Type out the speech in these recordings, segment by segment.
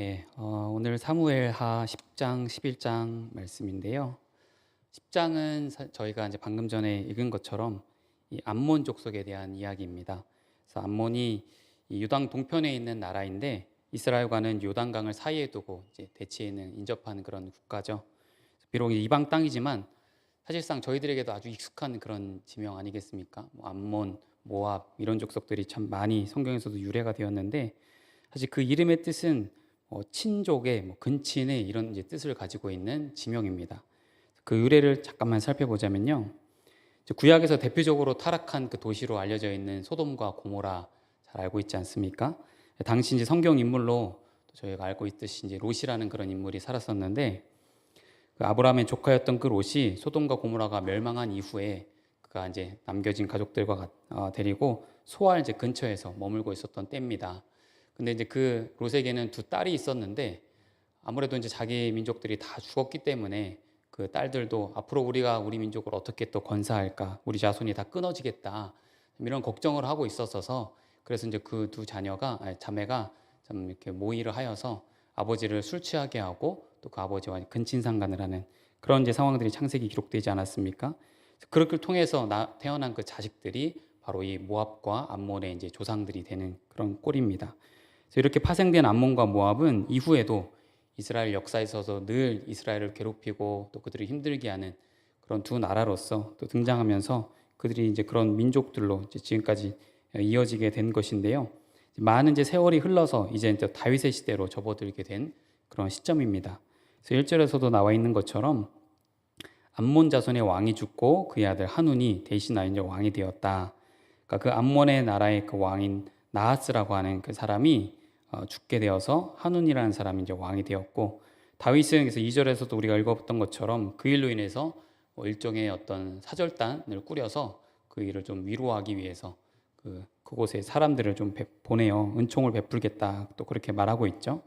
네, 오늘 사무엘하 10장, 11장 말씀인데요. 10장은 저희가 이제 방금 전에 읽은 것처럼 이 암몬 족속에 대한 이야기입니다. 그래서 암몬이 이 유당 동편에 있는 나라인데 이스라엘과는 요단강을 사이에 두고 이제 대치에는 인접하는 그런 국가죠. 비록 이방 땅이지만 사실상 저희들에게도 아주 익숙한 그런 지명 아니겠습니까? 뭐 암몬, 모압 이런 족속들이 참 많이 성경에서도 유래가 되었는데 사실 그 이름의 뜻은 친족의 근친의 이런 이제 뜻을 가지고 있는 지명입니다. 그 유래를 잠깐만 살펴보자면요. 구약에서 대표적으로 타락한 그 도시로 알려져 있는 소돔과 고모라 잘 알고 있지 않습니까? 당시 이제 성경 인물로 저희가 알고 있듯이 이제 롯이라는 그런 인물이 살았었는데 그 아브라함의 조카였던 그 롯이 소돔과 고모라가 멸망한 이후에 그가 이제 남겨진 가족들과 데리고 소알 이제 근처에서 머물고 있었던 때입니다. 근데 이제 그 롯에게는 두 딸이 있었는데 아무래도 이제 자기 민족들이 다 죽었기 때문에 그 딸들도 앞으로 우리가 우리 민족을 어떻게 또 건사할까, 우리 자손이 다 끊어지겠다 이런 걱정을 하고 있었어서 그래서 이제 그 두 자매가 좀 이렇게 모의를 하여서 아버지를 술 취하게 하고 또 그 아버지와 근친상간을 하는 그런 이제 상황들이 창세기 기록되지 않았습니까? 그렇게 통해서 태어난 그 자식들이 바로 이 모압과 암몬의 이제 조상들이 되는 그런 꼴입니다. 그래서 이렇게 파생된 암몬과 모압은 이후에도 이스라엘 역사에서도 늘 이스라엘을 괴롭히고 또 그들을 힘들게 하는 그런 두 나라로서 또 등장하면서 그들이 이제 그런 민족들로 이제 지금까지 이어지게 된 것인데요. 많은 이제 세월이 흘러서 이제 다윗의 시대로 접어들게 된 그런 시점입니다. 그래서 1절에서도 나와 있는 것처럼 암몬 자손의 왕이 죽고 그의 아들 한운이 대신하여 이제 왕이 되었다. 그러니까 그 암몬의 나라의 그 왕인 나하스라고 하는 그 사람이 죽게 되어서 한운이라는 사람이 이제 왕이 되었고 다윗은 그래서 2절에서도 우리가 읽어봤던 것처럼 그 일로 인해서 일종의 어떤 사절단을 꾸려서 그 일을 좀 위로하기 위해서 그곳에 사람들을 좀 보내어 은총을 베풀겠다 또 그렇게 말하고 있죠.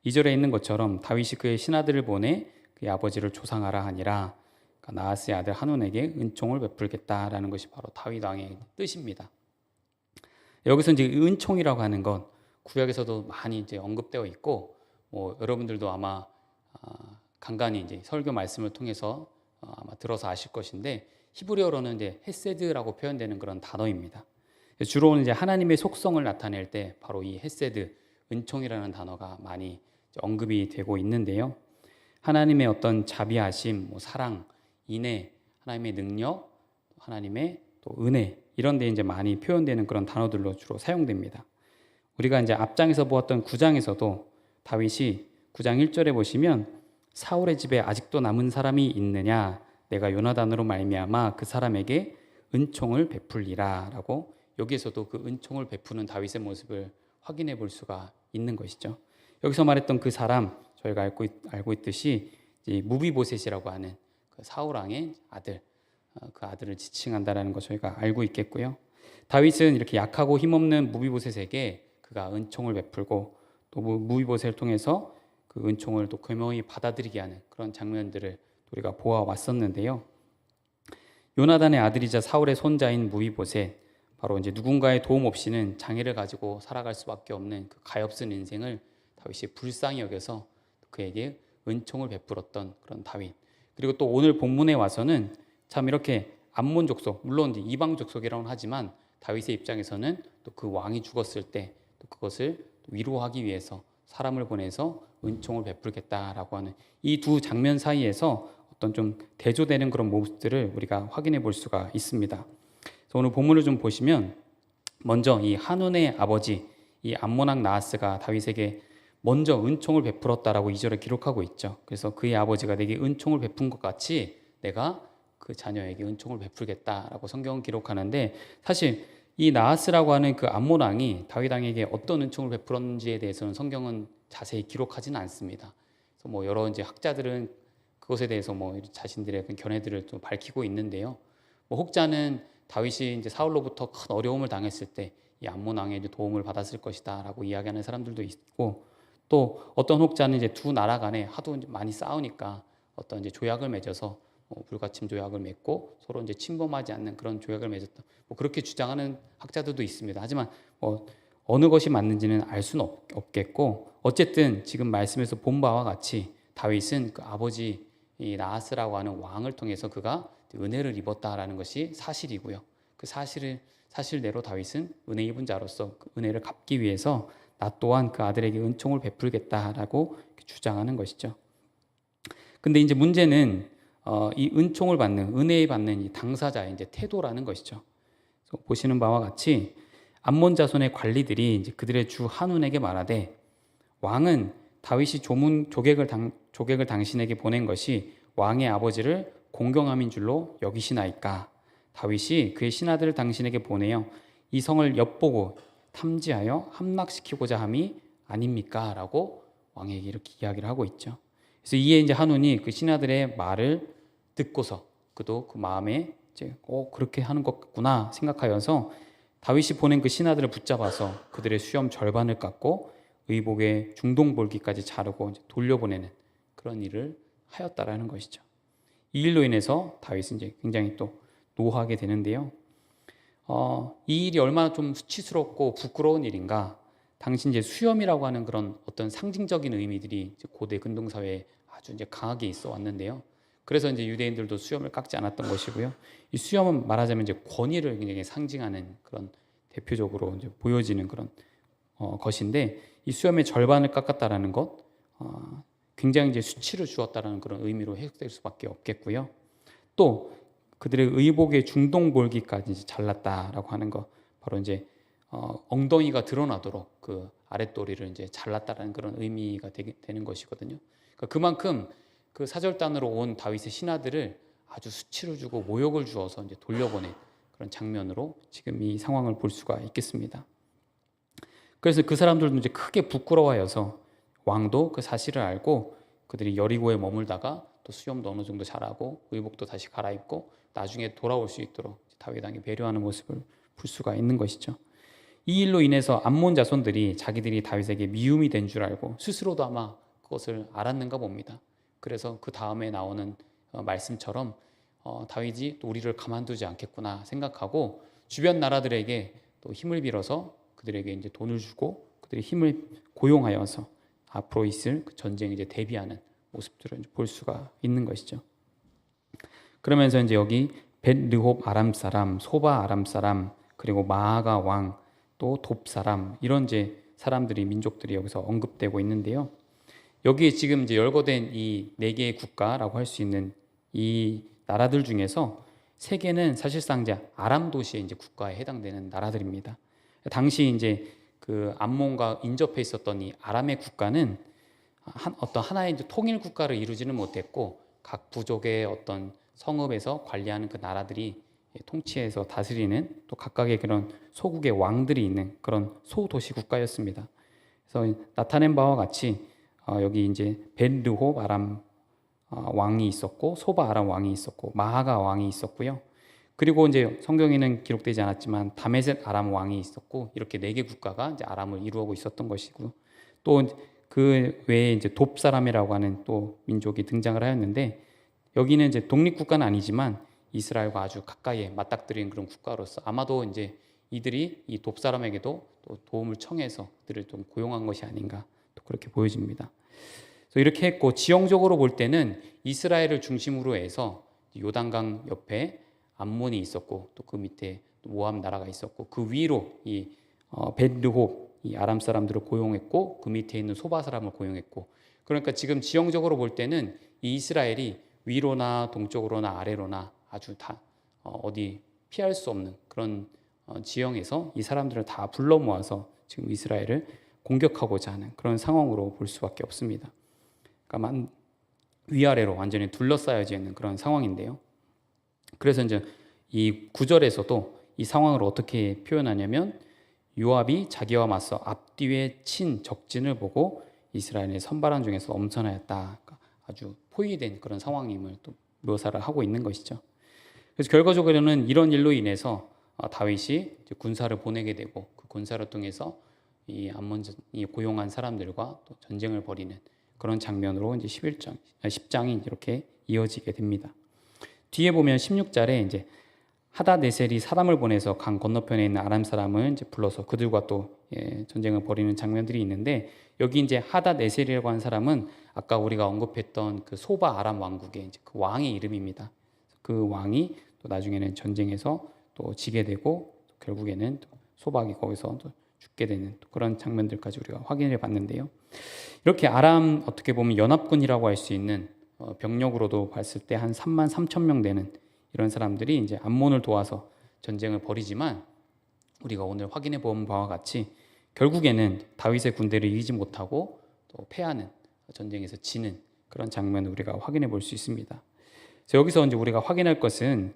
2절에 있는 것처럼 다윗이 그의 신하들을 보내 그의 아버지를 조상하라 하니라. 그러니까 나하스의 아들 한운에게 은총을 베풀겠다라는 것이 바로 다윗 왕의 뜻입니다. 여기서 이제 은총이라고 하는 건 구약에서도 많이 이제 언급되어 있고 여러분들도 아마 간간히 이제 설교 말씀을 통해서 아마 들어서 아실 것인데 히브리어로는 이제 헤세드라고 표현되는 그런 단어입니다. 주로는 이제 하나님의 속성을 나타낼 때 바로 이 헤세드, 은총이라는 단어가 많이 언급이 되고 있는데요. 하나님의 어떤 자비하심, 사랑, 인애, 하나님의 능력, 하나님의 또 은혜 이런 데 이제 많이 표현되는 그런 단어들로 주로 사용됩니다. 우리가 이제 앞장에서 보았던 9장에서도 다윗이 9장 1절에 보시면 사울의 집에 아직도 남은 사람이 있느냐 내가 요나단으로 말미암아 그 사람에게 은총을 베풀리라라고 여기에서도 그 은총을 베푸는 다윗의 모습을 확인해 볼 수가 있는 것이죠. 여기서 말했던 그 사람 저희가 알고 있듯이 무비보셋이라고 하는 그 사울 왕의 아들, 그 아들을 지칭한다라는 거 저희가 알고 있겠고요. 다윗은 이렇게 약하고 힘없는 무비보셋에게 그가 은총을 베풀고 또 무비보셋을 통해서 그 은총을 또 교묘히 받아들이게 하는 그런 장면들을 우리가 보아왔었는데요. 요나단의 아들이자 사울의 손자인 무비보셋, 바로 이제 누군가의 도움 없이는 장애를 가지고 살아갈 수밖에 없는 그 가엾은 인생을 다윗이 불쌍히 여겨서 그에게 은총을 베풀었던 그런 다윗. 그리고 또 오늘 본문에 와서는 참 이렇게 암몬 족속, 물론 이제 이방 족속이라고는 하지만 다윗의 입장에서는 또 그 왕이 죽었을 때 또 그것을 위로하기 위해서 사람을 보내서 은총을 베풀겠다라고 하는 이 두 장면 사이에서 어떤 좀 대조되는 그런 모습들을 우리가 확인해 볼 수가 있습니다. 그래서 오늘 본문을 좀 보시면 먼저 이 한운의 아버지 이 암몬 왕 나하스가 다윗에게 먼저 은총을 베풀었다라고 2절에 기록하고 있죠. 그래서 그의 아버지가 내게 은총을 베푼 것 같이 내가 그 자녀에게 은총을 베풀겠다라고 성경은 기록하는데 사실 이 나하스라고 하는 그 암몬 왕이 다윗 왕에게 어떤 은총을 베풀었는지에 대해서는 성경은 자세히 기록하지는 않습니다. 그래서 여러 이제 학자들은 그것에 대해서 자신들의 그 견해들을 좀 밝히고 있는데요. 혹자는 다윗이 이제 사울로부터 큰 어려움을 당했을 때 이 암몬 왕의 도움을 받았을 것이다라고 이야기하는 사람들도 있고 또 어떤 혹자는 이제 두 나라 간에 하도 많이 싸우니까 어떤 이제 조약을 맺어서 불가침 조약을 맺고 서로 이제 침범하지 않는 그런 조약을 맺었다. 그렇게 주장하는 학자들도 있습니다. 하지만 어느 것이 맞는지는 알 수는 없겠고, 어쨌든 지금 말씀에서 본 바와 같이 다윗은 그 아버지 이 나하스라고 하는 왕을 통해서 그가 은혜를 입었다라는 것이 사실이고요. 그 사실대로 다윗은 은혜 입은 자로서 그 은혜를 갚기 위해서 나 또한 그 아들에게 은총을 베풀겠다라고 주장하는 것이죠. 근데 이제 문제는 이 은총을 받는, 은혜 받는 이 당사자의 이제 태도라는 것이죠. 그래서 보시는 바와 같이 암몬 자손의 관리들이 이제 그들의 주 한운에게 말하되, 왕은 다윗이 조객을 당신에게 보낸 것이 왕의 아버지를 공경함인 줄로 여기시나이까? 다윗이 그의 신하들을 당신에게 보내어 이 성을 엿보고 탐지하여 함락시키고자 함이 아닙니까? 라고 왕에게 이렇게 이야기를 하고 있죠. 그래서 이에 이제 한운이 그 신하들의 말을 듣고서 그도 그 마음에 이제 그렇게 하는 것 같구나 생각하여서 다윗이 보낸 그 신하들을 붙잡아서 그들의 수염 절반을 깎고 의복의 중동볼기까지 자르고 이제 돌려보내는 그런 일을 하였다라는 것이죠. 이 일로 인해서 다윗은 이제 굉장히 또 노하게 되는데요. 이 일이 얼마나 좀 수치스럽고 부끄러운 일인가. 당시 이제 수염이라고 하는 그런 어떤 상징적인 의미들이 이제 고대 근동 사회에 아주 이제 강하게 있어 왔는데요. 그래서 이제 유대인들도 수염을 깎지 않았던 것이고요. 이 수염은 말하자면 이제 권위를 굉장히 상징하는 그런 대표적으로 이제 보여지는 그런 것인데, 이 수염의 절반을 깎았다라는 것, 굉장히 이제 수치를 주었다라는 그런 의미로 해석될 수밖에 없겠고요. 또 그들의 의복의 중동볼기까지 잘랐다라고 하는 것, 바로 이제 엉덩이가 드러나도록 그 아랫도리를 이제 잘랐다라는 그런 의미가 되는 것이거든요. 그러니까 그만큼 그 사절단으로 온 다윗의 신하들을 아주 수치를 주고 모욕을 주어서 이제 돌려보낸 그런 장면으로 지금 이 상황을 볼 수가 있겠습니다. 그래서 그 사람들도 이제 크게 부끄러워해서 왕도 그 사실을 알고 그들이 여리고에 머물다가 또 수염도 어느 정도 자라고 의복도 다시 갈아입고 나중에 돌아올 수 있도록 다윗 왕이 배려하는 모습을 볼 수가 있는 것이죠. 이 일로 인해서 암몬 자손들이 자기들이 다윗에게 미움이 된 줄 알고 스스로도 아마 그것을 알았는가 봅니다. 그래서 그 다음에 나오는 말씀처럼 다윗이 또 우리를 가만두지 않겠구나 생각하고 주변 나라들에게 또 힘을 빌어서 그들에게 이제 돈을 주고 그들의 힘을 고용하여서 앞으로 있을 그 전쟁에 이제 대비하는 모습들을 볼 수가 있는 것이죠. 그러면서 이제 여기 벳르홉 아람 사람, 소바 아람 사람, 그리고 마아가 왕, 또 돕 사람, 이런 이제 사람들이, 민족들이 여기서 언급되고 있는데요. 여기에 지금 이제 열거된 이 네 개의 국가라고 할 수 있는 이 나라들 중에서 세 개는 사실상 이제 아람 도시의 이제 국가에 해당되는 나라들입니다. 당시 이제 그 암몬과 인접해 있었던 이 아람의 국가는 어떤 하나의 이제 통일 국가를 이루지는 못했고 각 부족의 어떤 성읍에서 관리하는 그 나라들이 통치해서 다스리는 또 각각의 그런 소국의 왕들이 있는 그런 소도시 국가였습니다. 그래서 나타낸 바와 같이 여기 이제 벳르홉 아람 왕이 있었고 소바 아람 왕이 있었고 마하가 왕이 있었고요. 그리고 이제 성경에는 기록되지 않았지만 다메섹 아람 왕이 있었고 이렇게 네 개 국가가 이제 아람을 이루고 있었던 것이고 또 그 외에 이제 돕 사람이라고 하는 또 민족이 등장을 하였는데 여기는 이제 독립 국가는 아니지만 이스라엘과 아주 가까이에 맞닥뜨리는 그런 국가로서 아마도 이제 이들이 이 돕 사람에게도 또 도움을 청해서 그들을 좀 고용한 것이 아닌가 또 그렇게 보여집니다. 그래서 이렇게 했고 지형적으로 볼 때는 이스라엘을 중심으로 해서 요단강 옆에 암몬이 있었고 또 그 밑에 모압 나라가 있었고 그 위로 이 벳르홉 이 아람 사람들을 고용했고 그 밑에 있는 소바 사람을 고용했고 그러니까 지금 지형적으로 볼 때는 이 이스라엘이 위로나 동쪽으로나 아래로나 아주 다 어디 피할 수 없는 그런 지형에서 이 사람들을 다 불러 모아서 지금 이스라엘을 공격하고자 하는 그런 상황으로 볼 수밖에 없습니다. 그러니까 위아래로 완전히 둘러싸여져 있는 그런 상황인데요. 그래서 이제 이 9절에서도 이 상황을 어떻게 표현하냐면 요압이 자기와 맞서 앞뒤에 친 적진을 보고 이스라엘의 선발한 중에서 엄선하였다. 그러니까 아주 포위된 그런 상황임을 또 묘사를 하고 있는 것이죠. 그래서 결과적으로는 이런 일로 인해서 다윗이 군사를 보내게 되고 그 군사를 통해서 이 암몬이 고용한 사람들과 또 전쟁을 벌이는 그런 장면으로 이제 10장이 이렇게 이어지게 됩니다. 뒤에 보면 16절에 이제 하다네셀이 사람을 보내서 강 건너편에 있는 아람 사람을 이제 불러서 그들과 또 전쟁을 벌이는 장면들이 있는데, 여기 이제 하닷 에셀이라고 하는 사람은 아까 우리가 언급했던 그 소바 아람 왕국의 이제 그 왕의 이름입니다. 그 왕이 또 나중에는 전쟁에서 또 지게 되고 결국에는 또 소박이 거기서 또 죽게 되는 또 그런 장면들까지 우리가 확인해 봤는데요. 이렇게 아람 어떻게 보면 연합군이라고 할 수 있는 병력으로도 봤을 때 한 3만 3천 명 되는 이런 사람들이 이제 암몬을 도와서 전쟁을 벌이지만, 우리가 오늘 확인해 본 바와 같이 결국에는 다윗의 군대를 이기지 못하고 또 패하는, 전쟁에서 지는 그런 장면을 우리가 확인해 볼 수 있습니다. 그래서 여기서 이제 우리가 확인할 것은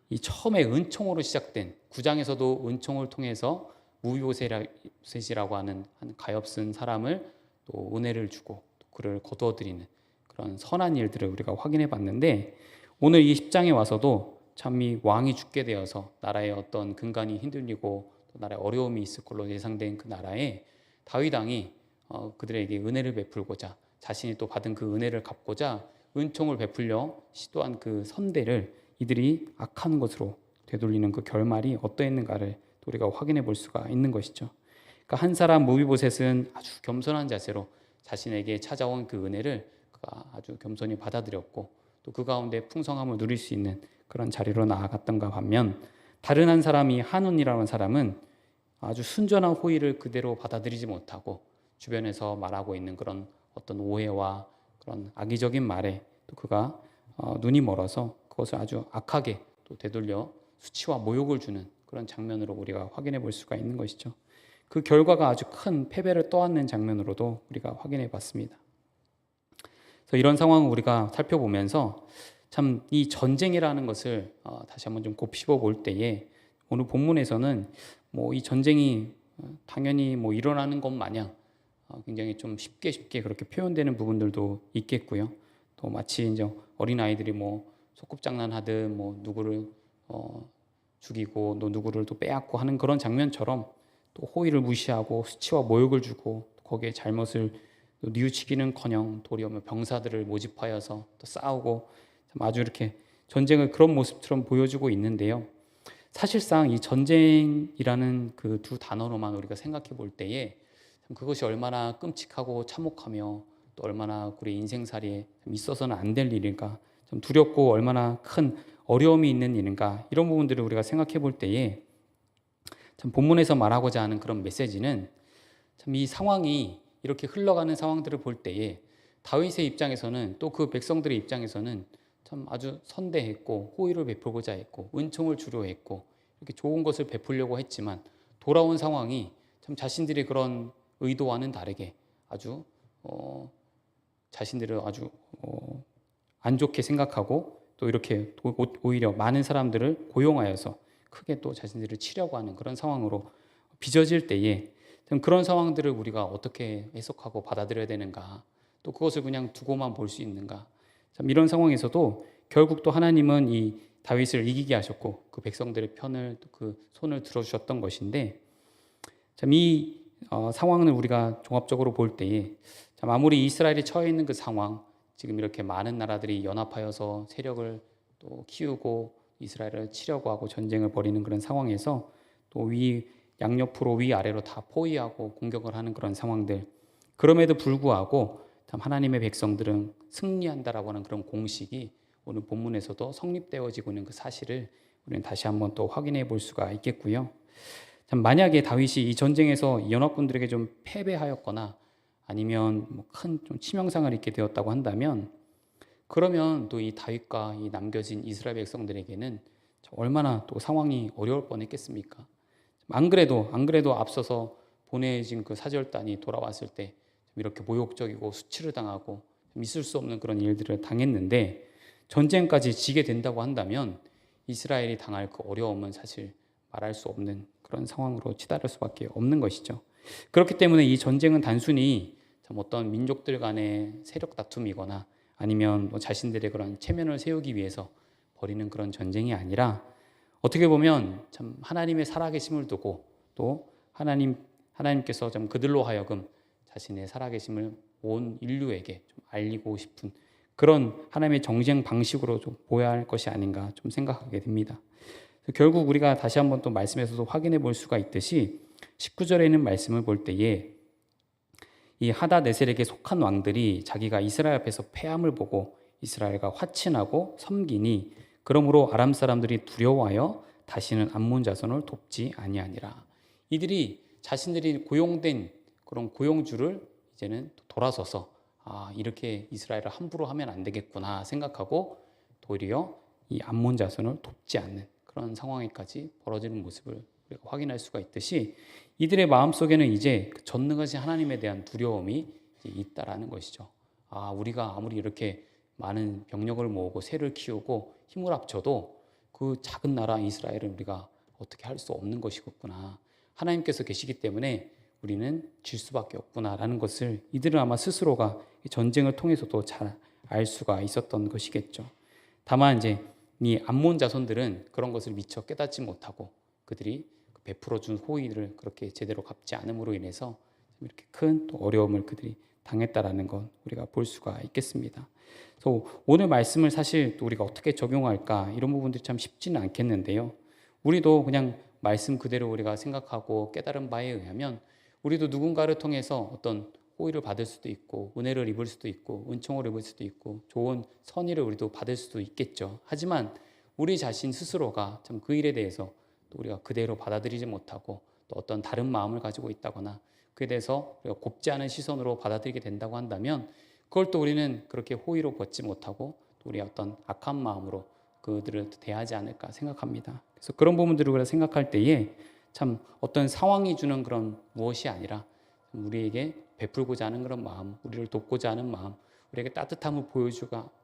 이 처음에 은총으로 시작된 9장에서도 은총을 통해서 무비보셋이라고 하는 한 가엾은 사람을 또 은혜를 주고 또 그를 거두어들이는 그런 선한 일들을 우리가 확인해 봤는데, 오늘 이 10장에 와서도 참 이 왕이 죽게 되어서 나라의 어떤 근간이 흔들리고 또 나라에 어려움이 있을 걸로 예상된 그 나라에 다윗 왕이 그들에게 은혜를 베풀고자, 자신이 또 받은 그 은혜를 갚고자 은총을 베풀려 시도한 그 선대를 이들이 악한 것으로 되돌리는 그 결말이 어떠했는가를 우리가 확인해 볼 수가 있는 것이죠. 그러니까 한 사람 무비보셋은 아주 겸손한 자세로 자신에게 찾아온 그 은혜를 그가 아주 겸손히 받아들였고 또 그 가운데 풍성함을 누릴 수 있는 그런 자리로 나아갔던가 반면, 다른 한 사람이 한온이라는 사람은 아주 순전한 호의를 그대로 받아들이지 못하고 주변에서 말하고 있는 그런 어떤 오해와 그런 악의적인 말에 또 그가 눈이 멀어서 그것을 아주 악하게 또 되돌려 수치와 모욕을 주는 그런 장면으로 우리가 확인해 볼 수가 있는 것이죠. 그 결과가 아주 큰 패배를 떠안는 장면으로도 우리가 확인해 봤습니다. 그래서 이런 상황을 우리가 살펴보면서 참 이 전쟁이라는 것을 다시 한번 좀 곱씹어 볼 때에, 오늘 본문에서는 뭐 이 전쟁이 당연히 뭐 일어나는 것 마냥 굉장히 좀 쉽게 그렇게 표현되는 부분들도 있겠고요. 또 마치 이제 어린 아이들이 뭐 소꿉장난하듯 뭐 누구를 죽이고 또 누구를 또 빼앗고 하는 그런 장면처럼 또 호의를 무시하고 수치와 모욕을 주고 거기에 잘못을 뉘우치기는커녕 도리어 병사들을 모집하여서 또 싸우고 아주 이렇게 전쟁을 그런 모습처럼 보여주고 있는데요. 사실상 이 전쟁이라는 그 두 단어로만 우리가 생각해 볼 때에 그것이 얼마나 끔찍하고 참혹하며 또 얼마나 우리 인생살이에 있어서는 안 될 일인가, 좀 두렵고 얼마나 큰 어려움이 있는 일인가, 이런 부분들을 우리가 생각해 볼 때에 참 본문에서 말하고자 하는 그런 메시지는, 참 이 상황이 이렇게 흘러가는 상황들을 볼 때에 다윗의 입장에서는 또 그 백성들의 입장에서는 참 아주 선대했고 호의를 베풀고자 했고 은총을 주려 했고 이렇게 좋은 것을 베풀려고 했지만, 돌아온 상황이 참 자신들의 그런 의도와는 다르게 아주 자신들을 아주 안 좋게 생각하고 또 이렇게 오히려 많은 사람들을 고용하여서 크게 또 자신들을 치려고 하는 그런 상황으로 빚어질 때에, 그런 상황들을 우리가 어떻게 해석하고 받아들여야 되는가, 또 그것을 그냥 두고만 볼 수 있는가. 참 이런 상황에서도 결국 또 하나님은 이 다윗을 이기게 하셨고 그 백성들의 편을 또 그 손을 들어주셨던 것인데, 참 이 상황을 우리가 종합적으로 볼 때에 참 아무리 이스라엘이 처해 있는 그 상황, 지금 이렇게 많은 나라들이 연합하여서 세력을 또 키우고 이스라엘을 치려고 하고 전쟁을 벌이는 그런 상황에서 또 양옆으로 위아래로 다 포위하고 공격을 하는 그런 상황들, 그럼에도 불구하고 참 하나님의 백성들은 승리한다라고 하는 그런 공식이 오늘 본문에서도 성립되어지고 있는 그 사실을 우리는 다시 한번 또 확인해 볼 수가 있겠고요. 참 만약에 다윗이 이 전쟁에서 연합군들에게 좀 패배하였거나 아니면 뭐 큰 좀 치명상을 입게 되었다고 한다면, 그러면 또 이 다윗과 이 남겨진 이스라엘 백성들에게는 얼마나 또 상황이 어려울 뻔했겠습니까? 안 그래도 앞서서 보내진 그 사절단이 돌아왔을 때 이렇게 모욕적이고 수치를 당하고 있을 수 없는 그런 일들을 당했는데, 전쟁까지 지게 된다고 한다면 이스라엘이 당할 그 어려움은 사실 말할 수 없는 그런 상황으로 치달을 수밖에 없는 것이죠. 그렇기 때문에 이 전쟁은 단순히 참 어떤 민족들 간의 세력 다툼이거나 아니면 뭐 자신들의 그런 체면을 세우기 위해서 벌이는 그런 전쟁이 아니라, 어떻게 보면 참 하나님의 살아계심을 두고 또 하나님께서 좀 그들로 하여금 자신의 살아계심을 온 인류에게 좀 알리고 싶은 그런 하나님의 정쟁 방식으로 좀 보여야 할 것이 아닌가 좀 생각하게 됩니다. 결국 우리가 다시 한번 또 말씀에서도 확인해 볼 수가 있듯이 19절에 있는 말씀을 볼 때에 이 하다네셀에게 속한 왕들이 자기가 이스라엘 앞에서 패함을 보고 이스라엘과 화친하고 섬기니 그러므로 아람 사람들이 두려워하여 다시는 암몬 자손을 돕지 아니하니라. 이들이 자신들이 고용된 그런 고용주를 이제는 돌아서서 이렇게 이스라엘을 함부로 하면 안 되겠구나 생각하고 도리어 이 암몬 자손을 돕지 않는 그런 상황에까지 벌어지는 모습을 우리가 확인할 수가 있듯이 이들의 마음속에는 이제 그 전능하신 하나님에 대한 두려움이 있다라는 것이죠. 우리가 아무리 이렇게 많은 병력을 모으고 새를 키우고 힘을 합쳐도 그 작은 나라 이스라엘은 우리가 어떻게 할 수 없는 것이겠구나. 하나님께서 계시기 때문에 우리는 질 수밖에 없구나라는 것을 이들은 아마 스스로가 전쟁을 통해서도 잘 알 수가 있었던 것이겠죠. 다만 이제 이 암몬 자손들은 그런 것을 미처 깨닫지 못하고 그들이 베풀어 준 호의를 그렇게 제대로 갚지 않음으로 인해서 이렇게 큰 또 어려움을 그들이 당했다라는 건 우리가 볼 수가 있겠습니다. 그래서 오늘 말씀을 사실 또 우리가 어떻게 적용할까 이런 부분들이 참 쉽지는 않겠는데요. 우리도 그냥 말씀 그대로 우리가 생각하고 깨달은 바에 의하면 우리도 누군가를 통해서 어떤 호의를 받을 수도 있고 은혜를 입을 수도 있고 은총을 입을 수도 있고 좋은 선의를 우리도 받을 수도 있겠죠. 하지만 우리 자신 스스로가 참 그 일에 대해서 또 우리가 그대로 받아들이지 못하고 또 어떤 다른 마음을 가지고 있다거나 그에 대해서 우리가 곱지 않은 시선으로 받아들이게 된다고 한다면 그걸 또 우리는 그렇게 호의로 받지 못하고 또 우리의 어떤 악한 마음으로 그들을 대하지 않을까 생각합니다. 그래서 그런 부분들을 우리가 생각할 때에 참 어떤 상황이 주는 그런 무엇이 아니라 우리에게 베풀고자 하는 그런 마음, 우리를 돕고자 하는 마음, 우리에게 따뜻함을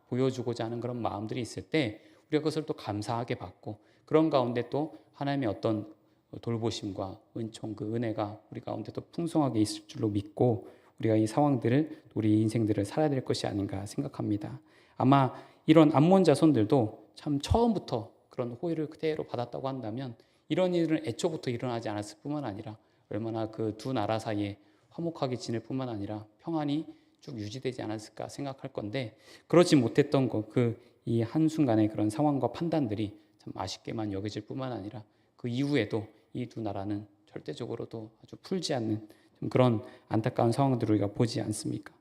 보여주고자 하는 그런 마음들이 있을 때 우리가 그것을 또 감사하게 받고 그런 가운데 또 하나님의 어떤 돌보심과 은총, 그 은혜가 우리 가운데 또 풍성하게 있을 줄로 믿고 우리가 이 상황들을 우리 인생들을 살아야 될 것이 아닌가 생각합니다. 아마 이런 암몬 자손들도 참 처음부터 그런 호의를 그대로 받았다고 한다면 이런 일은 애초부터 일어나지 않았을 뿐만 아니라 얼마나 그 두 나라 사이에 화목하게 지낼 뿐만 아니라 평안이 쭉 유지되지 않았을까 생각할 건데 그렇지 못했던 것, 그 이 한순간의 그런 상황과 판단들이 참 아쉽게만 여겨질 뿐만 아니라 그 이후에도 이 두 나라는 절대적으로도 아주 풀지 않는 그런 안타까운 상황들을 우리가 보지 않습니까?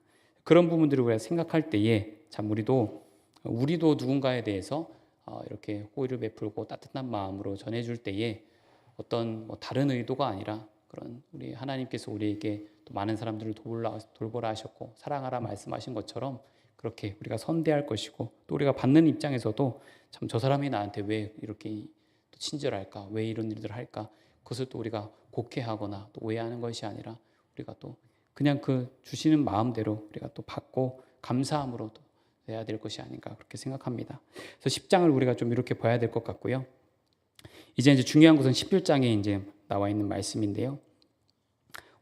그런 부분들을 우리가 생각할 때에 참 우리도 누군가에 대해서 이렇게 호의를 베풀고 따뜻한 마음으로 전해줄 때에 어떤 다른 의도가 아니라 그런 우리 하나님께서 우리에게 또 많은 사람들을 돌보라 하셨고 사랑하라 말씀하신 것처럼 그렇게 우리가 선대할 것이고 또 우리가 받는 입장에서도 참 저 사람이 나한테 왜 이렇게 또 친절할까? 왜 이런 일들을 할까? 그것을 또 우리가 곡해하거나 또 오해하는 것이 아니라 우리가 또 그냥 그 주시는 마음대로 우리가 또 받고 감사함으로 또 해야 될 것이 아닌가 그렇게 생각합니다. 그래서 10장을 우리가 좀 이렇게 봐야 될 것 같고요. 이제 중요한 것은 11장에 이제 나와 있는 말씀인데요.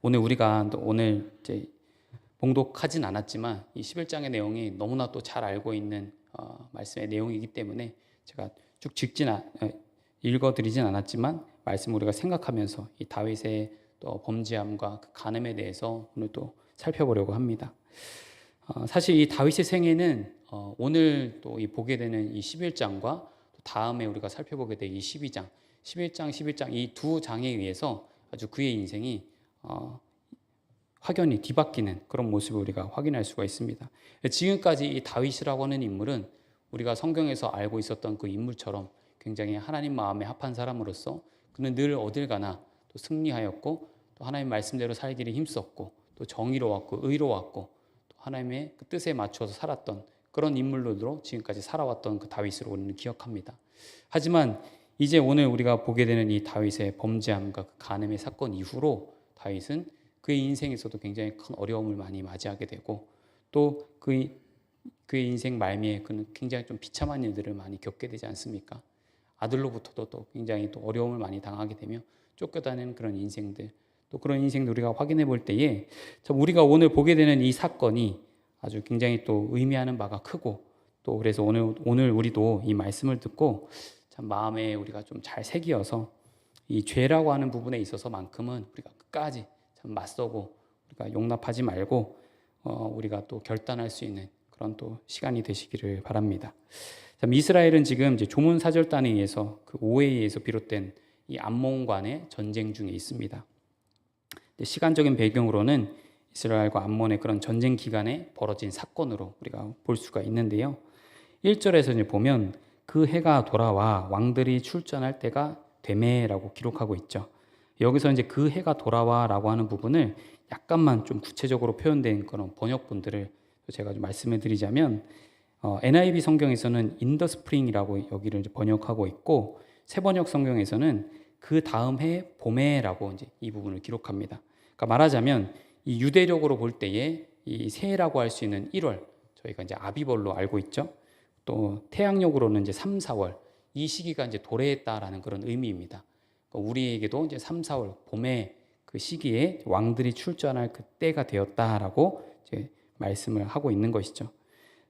우리가 이제 봉독하진 않았지만 이 11장의 내용이 너무나 또 잘 알고 있는 말씀의 내용이기 때문에 제가 쭉 읽어드리진 않았지만 말씀 우리가 생각하면서 이 다윗의 또 범죄함과 그 간음에 대해서 오늘 또 살펴보려고 합니다. 사실 이 다윗의 생애는 오늘 또 보게 되는 이 11장과 또 다음에 우리가 살펴보게 될 이 12장, 11장 이 두 장에 의해서 아주 그의 인생이 확연히 뒤바뀌는 그런 모습을 우리가 확인할 수가 있습니다. 지금까지 이 다윗이라고 하는 인물은 우리가 성경에서 알고 있었던 그 인물처럼 굉장히 하나님 마음에 합한 사람으로서 그는 늘 어딜 가나 또 승리하였고 또 하나님 말씀대로 살기를 힘썼고 또 정의로웠고 의로웠고 또 하나님의 그 뜻에 맞춰서 살았던 그런 인물로 지금까지 살아왔던 그 다윗을 우리는 기억합니다. 하지만 이제 오늘 우리가 보게 되는 이 다윗의 범죄함과 그 간음의 사건 이후로 다윗은 그의 인생에서도 굉장히 큰 어려움을 많이 맞이하게 되고 또 그의 인생 말미에 그는 굉장히 좀 비참한 일들을 많이 겪게 되지 않습니까? 아들로부터도 또 굉장히 또 어려움을 많이 당하게 되며 쫓겨다니는 그런 인생들 또 그런 인생들 우리가 확인해 볼 때에 우리가 오늘 보게 되는 이 사건이 아주 굉장히 또 의미하는 바가 크고 또 그래서 오늘 우리도 이 말씀을 듣고 참 마음에 우리가 좀 잘 새기어서 이 죄라고 하는 부분에 있어서만큼은 우리가 끝까지 참 맞서고 우리가 용납하지 말고 우리가 또 결단할 수 있는 그런 또 시간이 되시기를 바랍니다. 참 이스라엘은 지금 이제 조문 사절단에 의해서 그 오해에 의해서 비롯된 이 암몬 간의 전쟁 중에 있습니다. 시간적인 배경으로는 이스라엘과 암몬의 그런 전쟁 기간에 벌어진 사건으로 우리가 볼 수가 있는데요. 1절에서 이제 보면 그 해가 돌아와 왕들이 출전할 때가 되매라고 기록하고 있죠. 여기서 이제 그 해가 돌아와라고 하는 부분을 약간만 좀 구체적으로 표현된 그런 번역본들을 제가 좀 말씀을 드리자면 NIV 성경에서는 in the spring이라고 여기를 이제 번역하고 있고 새 번역 성경에서는 그 다음 해 봄에라고 이제 이 부분을 기록합니다. 그러니까 말하자면 이 유대력으로 볼 때에 이 새해라고 할 수 있는 1월 저희가 이제 아비벌로 알고 있죠. 또 태양력으로는 이제 3, 4월 이 시기가 이제 도래했다라는 그런 의미입니다. 그러니까 우리에게도 이제 3, 4월 봄에 그 시기에 왕들이 출전할 그때가 되었다라고 이제 말씀을 하고 있는 것이죠.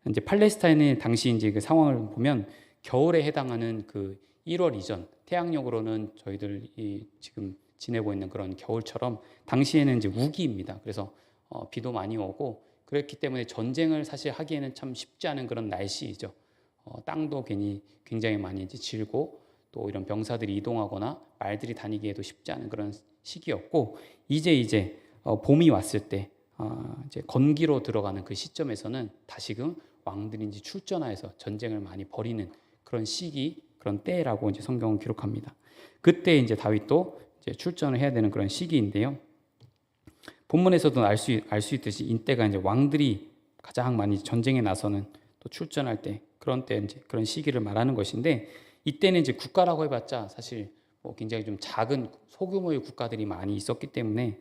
이제 팔레스타인의 당시 이제 그 상황을 보면 겨울에 해당하는 그 1월 이전 태양력으로는 저희들이 지금 지내고 있는 그런 겨울처럼 당시에는 이제 우기입니다. 그래서 비도 많이 오고 그렇기 때문에 전쟁을 사실 하기에는 참 쉽지 않은 그런 날씨이죠. 땅도 굉장히 많이 이제 질고 또 이런 병사들이 이동하거나 말들이 다니기에도 쉽지 않은 그런 시기였고 이제 봄이 왔을 때 이제 건기로 들어가는 그 시점에서는 다시금 왕들이 이제 출전하여서 전쟁을 많이 벌이는 그런 시기, 그런 때라고 이제 성경은 기록합니다. 그때 이제 다윗도 이제 출전을 해야 되는 그런 시기인데요. 본문에서도 알 수 있듯이 이때가 이제 왕들이 가장 많이 전쟁에 나서는 또 출전할 때 그런 때 이제 그런 시기를 말하는 것인데 이때는 이제 국가라고 해봤자 사실 뭐 굉장히 좀 작은 소규모의 국가들이 많이 있었기 때문에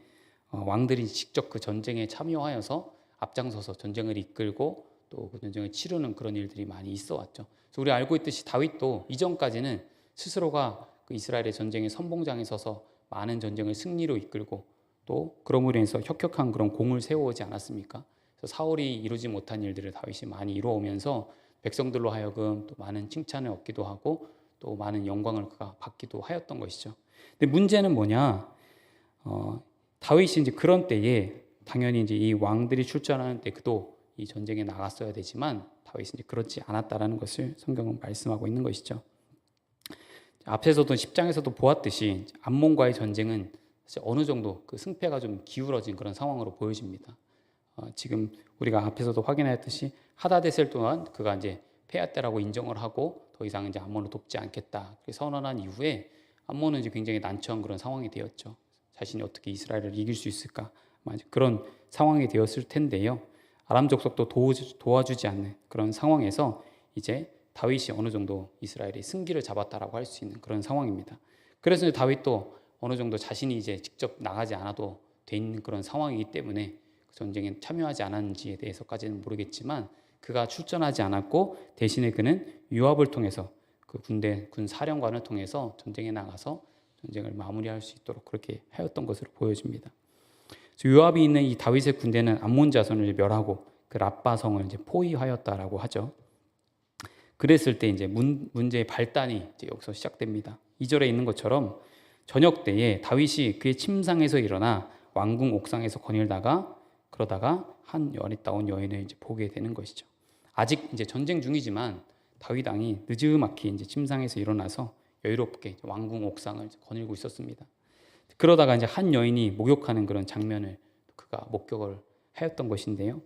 왕들이 직접 그 전쟁에 참여하여서 앞장서서 전쟁을 이끌고 또 그 전쟁을 치르는 그런 일들이 많이 있어 왔죠. 그래서 우리 알고 있듯이 다윗도 이전까지는 스스로가 그 이스라엘의 전쟁의 선봉장에 서서 많은 전쟁을 승리로 이끌고 또 그러므로 인해서 혁혁한 그런 공을 세워오지 않았습니까? 그래서 사울이 이루지 못한 일들을 다윗이 많이 이루어오면서 백성들로 하여금 또 많은 칭찬을 얻기도 하고 또 많은 영광을 그가 받기도 하였던 것이죠. 근데 문제는 뭐냐? 다윗이 이제 그런 때에 당연히 이제 이 왕들이 출전하는 때 그도 이 전쟁에 나갔어야 되지만 다윗이 이제 그렇지 않았다라는 것을 성경은 말씀하고 있는 것이죠. 앞에서도 10장에서도 보았듯이 암몬과의 전쟁은 사실 어느 정도 그 승패가 좀 기울어진 그런 상황으로 보여집니다. 지금 우리가 앞에서도 확인하였듯이 하다데셀 또한 그가 이제 패했다라고 인정을 하고 더 이상 이제 암몬을 돕지 않겠다 선언한 이후에 암몬은 이제 굉장히 난처한 그런 상황이 되었죠. 자신이 어떻게 이스라엘을 이길 수 있을까 그런 상황이 되었을 텐데요. 아람 족속도 도와주지 않는 그런 상황에서 이제 다윗이 어느 정도 이스라엘이 승기를 잡았다라고 할 수 있는 그런 상황입니다. 그래서 다윗도 어느 정도 자신이 이제 직접 나가지 않아도 돼 있는 그런 상황이기 때문에 그 전쟁에 참여하지 않았는지에 대해서까지는 모르겠지만 그가 출전하지 않았고 대신에 그는 요압을 통해서 그 군 사령관을 통해서 전쟁에 나가서 전쟁을 마무리할 수 있도록 그렇게 하였던 것으로 보여집니다. 요압이 있는 이 다윗의 군대는 암몬 자손을 멸하고 그 랍바성을 이제 포위하였다라고 하죠. 그랬을 때 이제 문제의 발단이 이제 여기서 시작됩니다. 2절에 있는 것처럼 저녁 때에 다윗이 그의 침상에서 일어나 왕궁 옥상에서 그러다가 한 아리따운 여인을 이제 보게 되는 것이죠. 아직 이제 전쟁 중이지만 다윗 왕이 느지막이 이제 침상에서 일어나서 여유롭게 왕궁 옥상을 거닐고 있었습니다. 그러다가 이제 한 여인이 목욕하는 그런 장면을 그가 목격을 하였던 것인데요.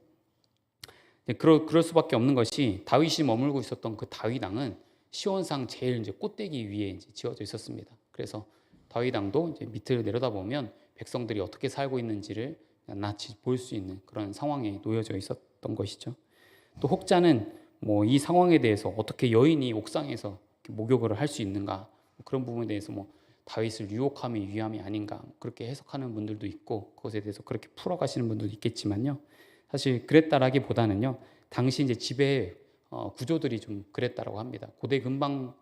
그럴 수밖에 없는 것이 다윗이 머물고 있었던 그 다윗 왕은 시온상 제일 이제 꼭대기 위에 이제 지어져 있었습니다. 그래서 다윗 왕도 이제 밑을 내려다보면 백성들이 어떻게 살고 있는지를 낱낱이 볼 수 있는 그런 상황에 놓여져 있었던 것이죠. 또 혹자는 뭐 이 상황에 대해서 어떻게 여인이 옥상에서 목욕을 할 수 있는가 그런 부분에 대해서 뭐 다윗을 유혹함이 위함이 아닌가 그렇게 해석하는 분들도 있고 그것에 대해서 그렇게 풀어가시는 분들도 있겠지만요. 사실 그랬다라기보다는요. 당시 이제 지배 구조들이 좀 그랬다라고 합니다. 고대 근방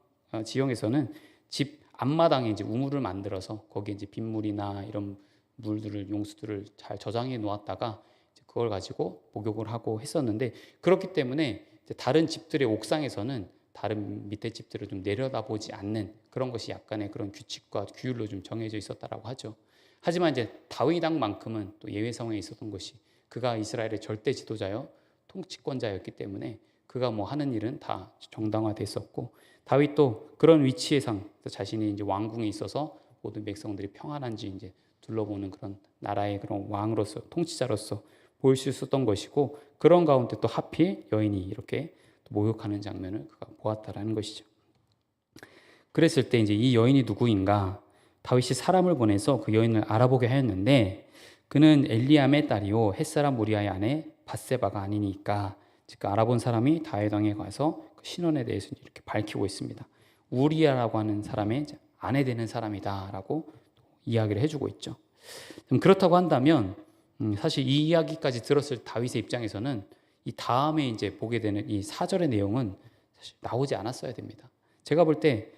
지형에서는 집 앞마당에 이제 우물을 만들어서 거기에 이제 빗물이나 이런 물들을 용수들을 잘 저장해 놓았다가 그걸 가지고 목욕을 하고 했었는데 그렇기 때문에 이제 다른 집들의 옥상에서는 다른 밑에 집들을 좀 내려다보지 않는 그런 것이 약간의 그런 규칙과 규율로 좀 정해져 있었다라고 하죠. 하지만 이제 다윗 왕만큼은 또 예외 상황에 있었던 것이 그가 이스라엘의 절대 지도자요 통치권자였기 때문에 그가 뭐 하는 일은 다 정당화됐었고, 다윗도 그런 위치에서 자신이 이제 왕궁에 있어서 모든 백성들이 평안한지 이제 둘러보는 그런 나라의 그런 왕으로서, 통치자로서 보일 수 있었던 것이고, 그런 가운데 또 하필 여인이 이렇게 또 모욕하는 장면을 그가 보았다라는 것이죠. 그랬을 때 이제 이 여인이 누구인가? 다윗이 사람을 보내서 그 여인을 알아보게 하였는데, 그는 엘리암의 딸이요 햇사람 우리아의 아내 밧세바가 아니니까. 즉 알아본 사람이 다윗 왕에 가서 그 신원에 대해서 이렇게 밝히고 있습니다. 우리아라고 하는 사람의 아내 되는 사람이다라고 이야기를 해주고 있죠. 그렇다고 한다면 사실 이 이야기까지 들었을 다윗의 입장에서는 이 다음에 이제 보게 되는 이 4절의 내용은 사실 나오지 않았어야 됩니다. 제가 볼 때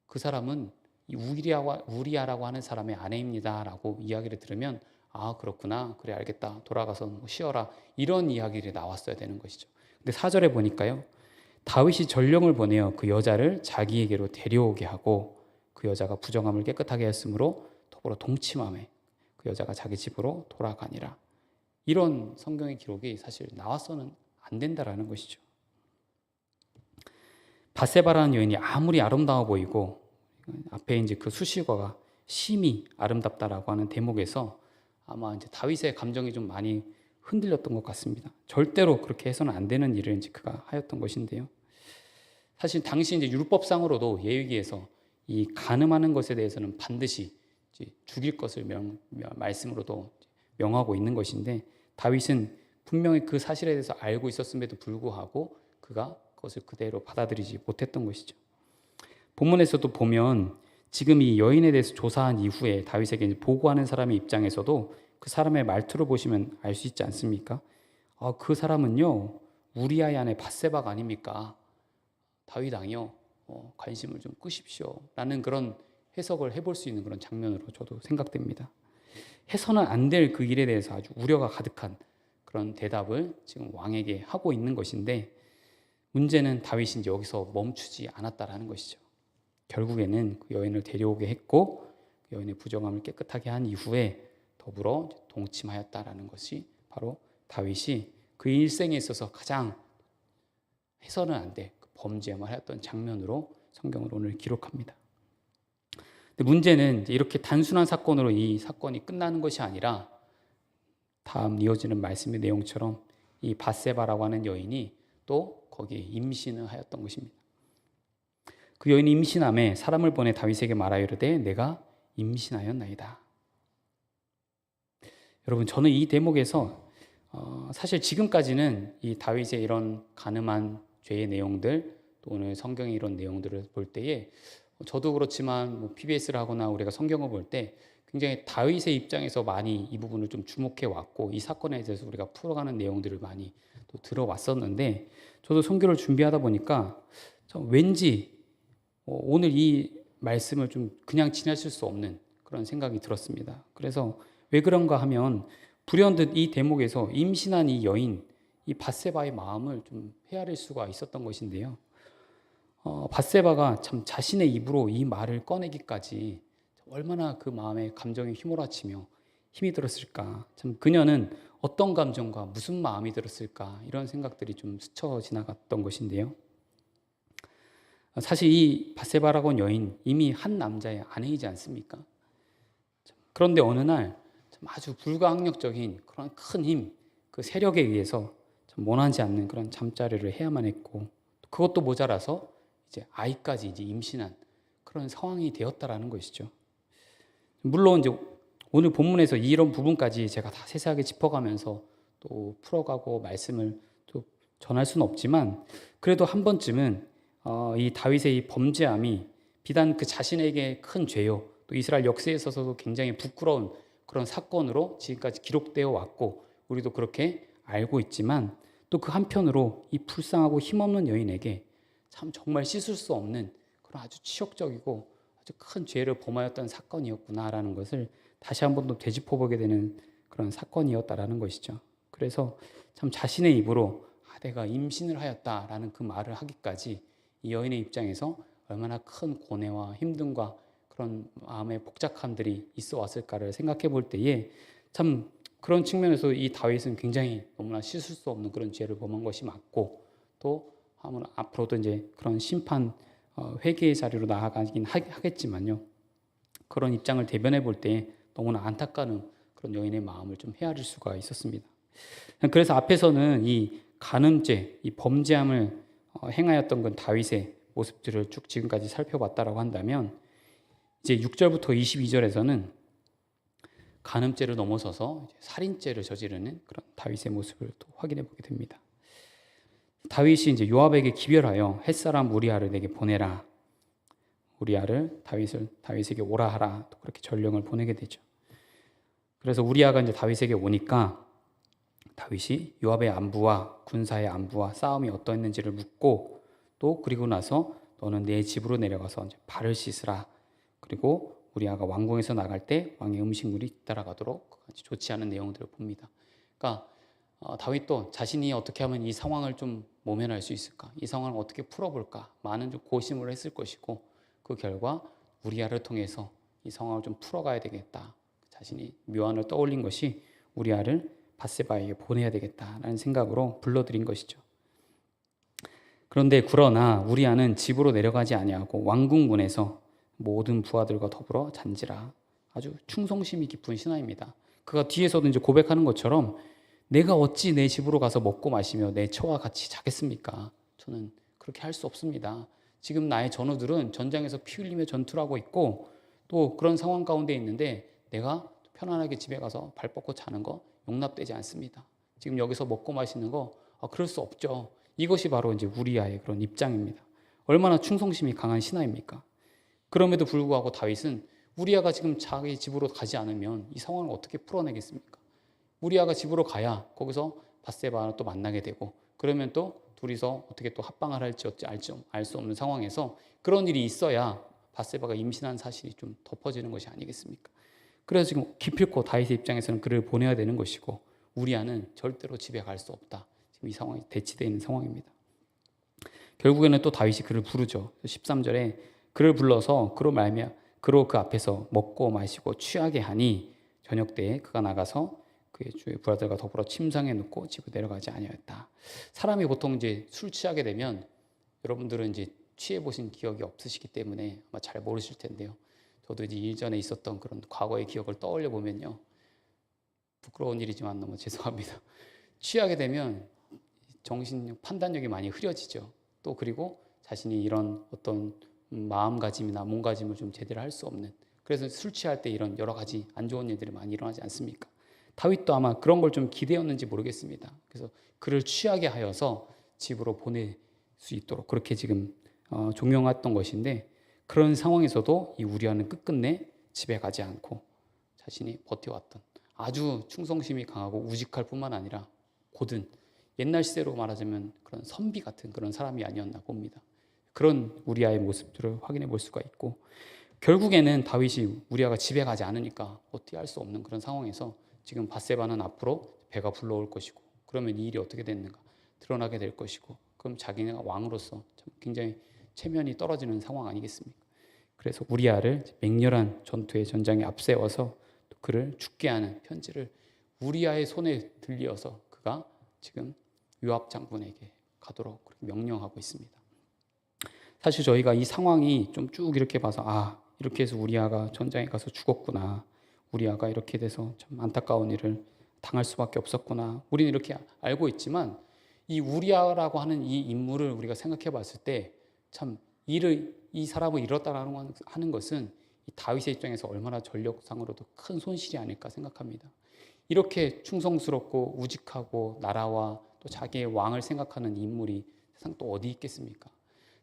그 사람은 이 우리아라고 하는 사람의 아내입니다라고 이야기를 들으면 그렇구나, 그래 알겠다, 돌아가서 뭐 쉬어라, 이런 이야기를 나왔어야 되는 것이죠. 근데 4절에 보니까요, 다윗이 전령을 보내어 그 여자를 자기에게로 데려오게 하고 그 여자가 부정함을 깨끗하게 했으므로 더불어 동침함에 그 여자가 자기 집으로 돌아가니라. 이런 성경의 기록이 사실 나와서는 안 된다라는 것이죠. 밧세바라는 여인이 아무리 아름다워 보이고, 앞에 이제 그 수식어가 심히 아름답다라고 하는 대목에서 아마 이제 다윗의 감정이 좀 많이 흔들렸던 것 같습니다. 절대로 그렇게 해서는 안 되는 일을 이제 그가 하였던 것인데요. 사실 당시 이제 율법상으로도 예위기에서 이 간음하는 것에 대해서는 반드시 죽일 것을 말씀으로도 명하고 있는 것인데, 다윗은 분명히 그 사실에 대해서 알고 있었음에도 불구하고 그가 그것을 그대로 받아들이지 못했던 것이죠. 본문에서도 보면 지금 이 여인에 대해서 조사한 이후에 다윗에게 보고하는 사람의 입장에서도 그 사람의 말투를 보시면 알 수 있지 않습니까? 그 사람은요 우리아의 아내 밧세바가 아닙니까? 다윗 왕이요 관심을 좀 끄십시오 라는 그런 해석을 해볼 수 있는 그런 장면으로 저도 생각됩니다. 해서는 안 될 그 일에 대해서 아주 우려가 가득한 그런 대답을 지금 왕에게 하고 있는 것인데, 문제는 다윗이 이제 여기서 멈추지 않았다라는 것이죠. 결국에는 그 여인을 데려오게 했고 그 여인의 부정함을 깨끗하게 한 이후에 더불어 동침하였다라는 것이 바로 다윗이 그 일생에 있어서 가장 해서는 안 될 범죄만 하였던 장면으로 성경을 오늘 기록합니다. 근데 문제는 이렇게 단순한 사건으로 이 사건이 끝나는 것이 아니라 다음 이어지는 말씀의 내용처럼 이 밧세바라고 하는 여인이 또 거기에 임신을 하였던 것입니다. 그 여인이 임신함에 사람을 보내 다윗에게 말하여 이르되 내가 임신하였나이다. 여러분, 저는 이 대목에서 사실 지금까지는 이 다윗의 이런 간음한 죄의 내용들, 또 오늘 성경의 이런 내용들을 볼 때에 저도 그렇지만 뭐 PBS를 하거나 우리가 성경을 볼 때 굉장히 다윗의 입장에서 많이 이 부분을 좀 주목해 왔고 이 사건에 대해서 우리가 풀어가는 내용들을 많이 또 들어왔었는데, 저도 선교를 준비하다 보니까 왠지 오늘 이 말씀을 좀 그냥 지나칠 수 없는 그런 생각이 들었습니다. 그래서 왜 그런가 하면 불현듯 이 대목에서 임신한 이 여인, 이 밧세바의 마음을 좀 헤아릴 수가 있었던 것인데요. 밧세바가 참 자신의 입으로 이 말을 꺼내기까지 얼마나 그 마음에 감정이 휘몰아치며 힘이 들었을까. 참 그녀는 어떤 감정과 무슨 마음이 들었을까, 이런 생각들이 좀 스쳐 지나갔던 것인데요. 사실 이 밧세바라고 하는 여인 이미 한 남자의 아내이지 않습니까? 그런데 어느 날 아주 불가항력적인 그런 큰 힘, 그 세력에 의해서 참 원하지 않는 그런 잠자리를 해야만 했고, 그것도 모자라서 이제 아이까지 이제 임신한 그런 상황이 되었다라는 것이죠. 물론 이제 오늘 본문에서 이런 부분까지 제가 다 세세하게 짚어가면서 또 풀어가고 말씀을 또 전할 수는 없지만, 그래도 한 번쯤은 이 다윗의 이 범죄함이 비단 그 자신에게 큰 죄요, 또 이스라엘 역사에 있어서도 굉장히 부끄러운 그런 사건으로 지금까지 기록되어 왔고 우리도 그렇게 알고 있지만, 또 그 한편으로 이 불쌍하고 힘없는 여인에게 참 정말 씻을 수 없는 그런 아주 치욕적이고 아주 큰 죄를 범하였던 사건이었구나라는 것을 다시 한번 또 되짚어보게 되는 그런 사건이었다라는 것이죠. 그래서 참 자신의 입으로 내가 임신을 하였다라는 그 말을 하기까지 이 여인의 입장에서 얼마나 큰 고뇌와 힘듦과 그런 마음의 복잡함들이 있어 왔을까를 생각해 볼 때에 참 그런 측면에서 이 다윗은 굉장히 너무나 씻을 수 없는 그런 죄를 범한 것이 맞고, 또 앞으로도 이제 그런 심판 회개의 자리로 나아가긴 하겠지만요. 그런 입장을 대변해 볼 때 너무나 안타까운 그런 여인의 마음을 좀 헤아릴 수가 있었습니다. 그래서 앞에서는 이 간음죄, 이 범죄함을 행하였던 그 다윗의 모습들을 쭉 지금까지 살펴봤다라고 한다면, 이제 6절부터 22절에서는 간음죄를 넘어서서 살인죄를 저지르는 그런 다윗의 모습을 또 확인해 보게 됩니다. 다윗이 이제 요압에게 기별하여 햇사람 우리아를 내게 보내라. 우리아를 다윗에게 오라 하라. 또 그렇게 전령을 보내게 되죠. 그래서 우리아가 이제 다윗에게 오니까 다윗이 요압의 안부와 군사의 안부와 싸움이 어떠했는지를 묻고, 또 그리고 나서 너는 내 집으로 내려가서 이제 발을 씻으라. 그리고 우리아가 왕궁에서 나갈 때 왕의 음식물이 따라가도록 좋지 않은 내용들을 봅니다. 그러니까 다윗도 자신이 어떻게 하면 이 상황을 좀 모면할 수 있을까, 이 상황을 어떻게 풀어볼까 많은 좀 고심을 했을 것이고, 그 결과 우리아를 통해서 이 상황을 좀 풀어가야 되겠다. 자신이 묘안을 떠올린 것이 우리아를 밧세바에게 보내야 되겠다라는 생각으로 불러들인 것이죠. 그러나 우리아는 집으로 내려가지 아니하고 왕궁 문에서 모든 부하들과 더불어 잔지라. 아주 충성심이 깊은 신하입니다. 그가 뒤에서도 이제 고백하는 것처럼 내가 어찌 내 집으로 가서 먹고 마시며 내 처와 같이 자겠습니까? 저는 그렇게 할 수 없습니다. 지금 나의 전우들은 전장에서 피 흘리며 전투를 하고 있고, 또 그런 상황 가운데 있는데 내가 편안하게 집에 가서 발 뻗고 자는 거 용납되지 않습니다. 지금 여기서 먹고 마시는 거 그럴 수 없죠. 이것이 바로 이제 우리아의 그런 입장입니다. 얼마나 충성심이 강한 신하입니까? 그럼에도 불구하고 다윗은 우리아가 지금 자기 집으로 가지 않으면 이 상황을 어떻게 풀어내겠습니까? 우리아가 집으로 가야 거기서 밧세바를 또 만나게 되고, 그러면 또 둘이서 어떻게 또 합방을 할지 알 수 없는 상황에서 그런 일이 있어야 밧세바가 임신한 사실이 좀 덮어지는 것이 아니겠습니까? 그래서 지금 기필코 다윗의 입장에서는 그를 보내야 되는 것이고, 우리아는 절대로 집에 갈 수 없다. 지금 이 상황이 대치되어 있는 상황입니다. 결국에는 또 다윗이 그를 부르죠. 13절에 그를 불러서 그로 그 앞에서 먹고 마시고 취하게 하니 저녁 때에 그가 나가서 그의 주의 부하들과 더불어 침상에 눕고 집으로 내려가지 아니하였다. 사람이 보통 이제 술 취하게 되면, 여러분들은 이제 취해 보신 기억이 없으시기 때문에 아마 잘 모르실 텐데요. 저도 이제 일전에 있었던 그런 과거의 기억을 떠올려 보면요, 부끄러운 일이지만 너무 죄송합니다. 취하게 되면 정신력, 판단력이 많이 흐려지죠. 또 그리고 자신이 이런 어떤 마음가짐이나 몸가짐을 좀 제대로 할 수 없는, 그래서 술 취할 때 이런 여러 가지 안 좋은 일들이 많이 일어나지 않습니까? 다윗도 아마 그런 걸 좀 기대었는지 모르겠습니다. 그래서 그를 취하게 하여서 집으로 보낼 수 있도록 그렇게 지금 종용했던 것인데, 그런 상황에서도 이 우리아는 끝끝내 집에 가지 않고 자신이 버텨왔던 아주 충성심이 강하고 우직할 뿐만 아니라 고든 옛날 시대로 말하자면 그런 선비 같은 그런 사람이 아니었나 봅니다. 그런 우리아의 모습들을 확인해 볼 수가 있고, 결국에는 다윗이 우리아가 집에 가지 않으니까 어떻게 할 수 없는 그런 상황에서 지금 밧세바는 앞으로 배가 불러올 것이고, 그러면 이 일이 어떻게 됐는가 드러나게 될 것이고, 그럼 자기가 왕으로서 굉장히 체면이 떨어지는 상황 아니겠습니까? 그래서 우리아를 맹렬한 전투의 전장에 앞세워서 그를 죽게 하는 편지를 우리아의 손에 들려서 그가 지금 요압 장군에게 가도록 그렇게 명령하고 있습니다. 사실 저희가 이 상황이 좀 쭉 이렇게 봐서 이렇게 해서 우리아가 전장에 가서 죽었구나, 우리아가 이렇게 돼서 참 안타까운 일을 당할 수밖에 없었구나, 우리는 이렇게 알고 있지만, 이 우리아라고 하는 이 인물을 우리가 생각해 봤을 때 참 이 사람을 잃었다라는 하는 것은 이 다윗의 입장에서 얼마나 전력상으로도 큰 손실이 아닐까 생각합니다. 이렇게 충성스럽고 우직하고 나라와 또 자기의 왕을 생각하는 인물이 세상 또 어디 있겠습니까?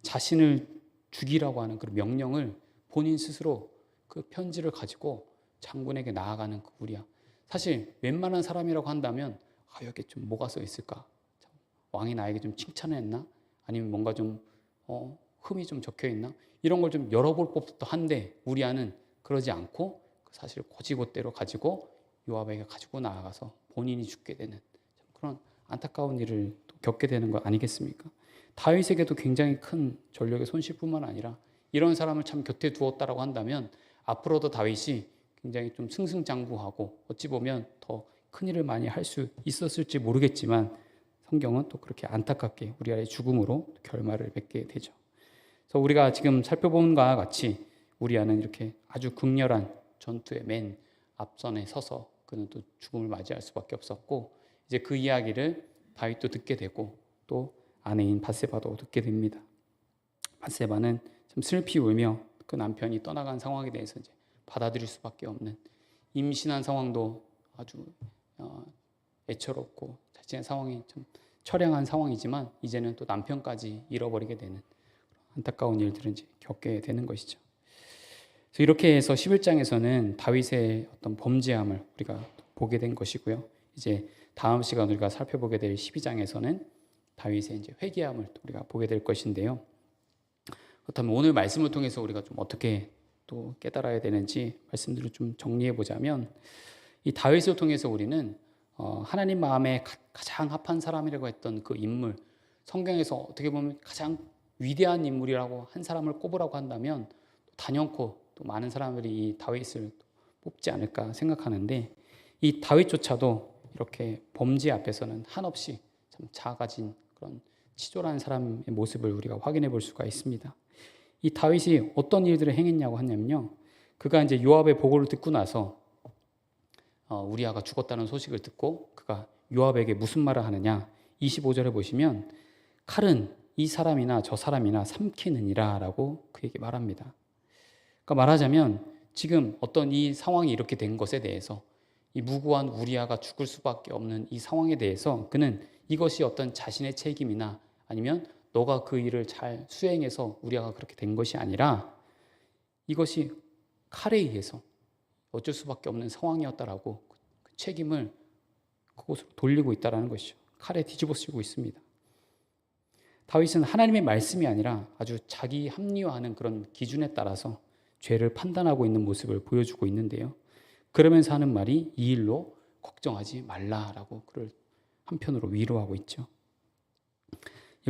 자신을 죽이라고 하는 그 명령을 본인 스스로 그 편지를 가지고 장군에게 나아가는 그 우리야. 사실 웬만한 사람이라고 한다면 여기 좀 뭐가 써 있을까? 왕이 나에게 좀 칭찬을 했나? 아니면 뭔가 좀 흠이 좀 적혀 있나? 이런 걸 좀 열어볼 법도 한데, 우리아는 그러지 않고 사실 고지고대로 가지고 요압에게 가지고 나아가서 본인이 죽게 되는 그런 안타까운 일을 또 겪게 되는 거 아니겠습니까? 다윗에게도 굉장히 큰 전력의 손실뿐만 아니라 이런 사람을 참 곁에 두었다라고 한다면 앞으로도 다윗이 굉장히 좀 승승장구하고 어찌 보면 더 큰일을 많이 할 수 있었을지 모르겠지만 성경은 또 그렇게 안타깝게 우리아의 죽음으로 결말을 맺게 되죠. 그래서 우리가 지금 살펴본 것과 같이 우리아는 이렇게 아주 극렬한 전투의 맨 앞선에 서서 그는 또 죽음을 맞이할 수밖에 없었고, 이제 그 이야기를 다윗도 듣게 되고 또 아내인 밧세바도 듣게 됩니다. 밧세바는 참 슬피 울며 그 남편이 떠나간 상황에 대해서 이제 받아들일 수밖에 없는, 임신한 상황도 아주 애처롭고 자신의 상황이 참 처량한 상황이지만 이제는 또 남편까지 잃어버리게 되는 안타까운 일들을 이제 겪게 되는 것이죠. 그래서 이렇게 해서 11장에서는 다윗의 어떤 범죄함을 우리가 보게 된 것이고요. 이제 다음 시간 우리가 살펴보게 될 12장에서는 다윗의 이제 회개함을 우리가 보게 될 것인데요. 그렇다면 오늘 말씀을 통해서 우리가 좀 어떻게 또 깨달아야 되는지 말씀들을 좀 정리해 보자면, 이 다윗을 통해서 우리는 하나님 마음에 가장 합한 사람이라고 했던 그 인물, 성경에서 어떻게 보면 가장 위대한 인물이라고 한 사람을 꼽으라고 한다면 단연코 또 많은 사람들이 이 다윗을 뽑지 않을까 생각하는데, 이 다윗조차도 이렇게 범죄 앞에서는 한없이 참 작아진 그런 치졸한 사람의 모습을 우리가 확인해 볼 수가 있습니다. 이 다윗이 어떤 일들을 행했냐고 하냐면요, 그가 이제 요압의 보고를 듣고 나서 우리아가 죽었다는 소식을 듣고 그가 요압에게 무슨 말을 하느냐, 25절에 보시면 칼은 이 사람이나 저 사람이나 삼키느니라 라고 그에게 말합니다. 그러니까 말하자면 지금 어떤 이 상황이 이렇게 된 것에 대해서, 이 무고한 우리아가 죽을 수밖에 없는 이 상황에 대해서 그는 이것이 어떤 자신의 책임이나 아니면 너가 그 일을 잘 수행해서 우리아가 그렇게 된 것이 아니라 이것이 칼에 의해서 어쩔 수밖에 없는 상황이었다라고 그 책임을 그곳으로 돌리고 있다는 것이죠. 칼에 뒤집어 쓰고 있습니다. 다윗은 하나님의 말씀이 아니라 아주 자기 합리화하는 그런 기준에 따라서 죄를 판단하고 있는 모습을 보여주고 있는데요. 그러면서 하는 말이 이 일로 걱정하지 말라라고 그를 한편으로 위로하고 있죠.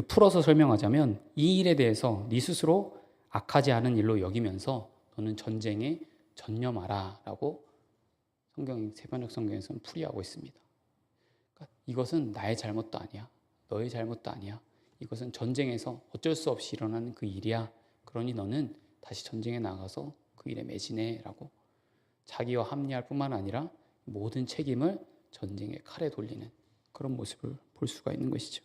풀어서 설명하자면 이 일에 대해서 네 스스로 악하지 않은 일로 여기면서 너는 전쟁에 전념하라라고 성경, 새번역 성경에서는 풀이하고 있습니다. 그러니까 이것은 나의 잘못도 아니야, 너의 잘못도 아니야, 이것은 전쟁에서 어쩔 수 없이 일어나는 그 일이야. 그러니 너는 다시 전쟁에 나가서 그 일에 매진해라고 자기와 합리할 뿐만 아니라 모든 책임을 전쟁의 칼에 돌리는 그런 모습을 볼 수가 있는 것이죠.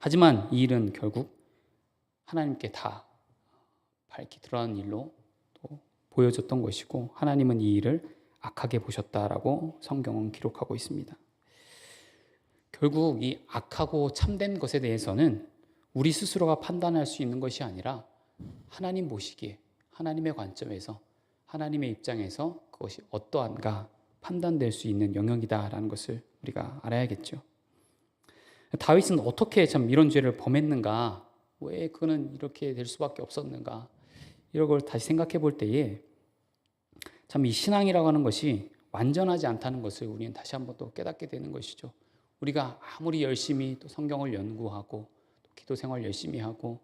하지만 이 일은 결국 하나님께 다 밝히 드러난 일로 또 보여졌던 것이고, 하나님은 이 일을 악하게 보셨다라고 성경은 기록하고 있습니다. 결국 이 악하고 참된 것에 대해서는 우리 스스로가 판단할 수 있는 것이 아니라 하나님 보시기에, 하나님의 관점에서, 하나님의 입장에서 그것이 어떠한가 판단될 수 있는 영역이다라는 것을 우리가 알아야겠죠. 다윗은 어떻게 참 이런 죄를 범했는가, 왜 그는 이렇게 될 수밖에 없었는가, 이런 걸 다시 생각해 볼 때에 참 이 신앙이라고 하는 것이 완전하지 않다는 것을 우리는 다시 한번 또 깨닫게 되는 것이죠. 우리가 아무리 열심히 또 성경을 연구하고 또 기도 생활 열심히 하고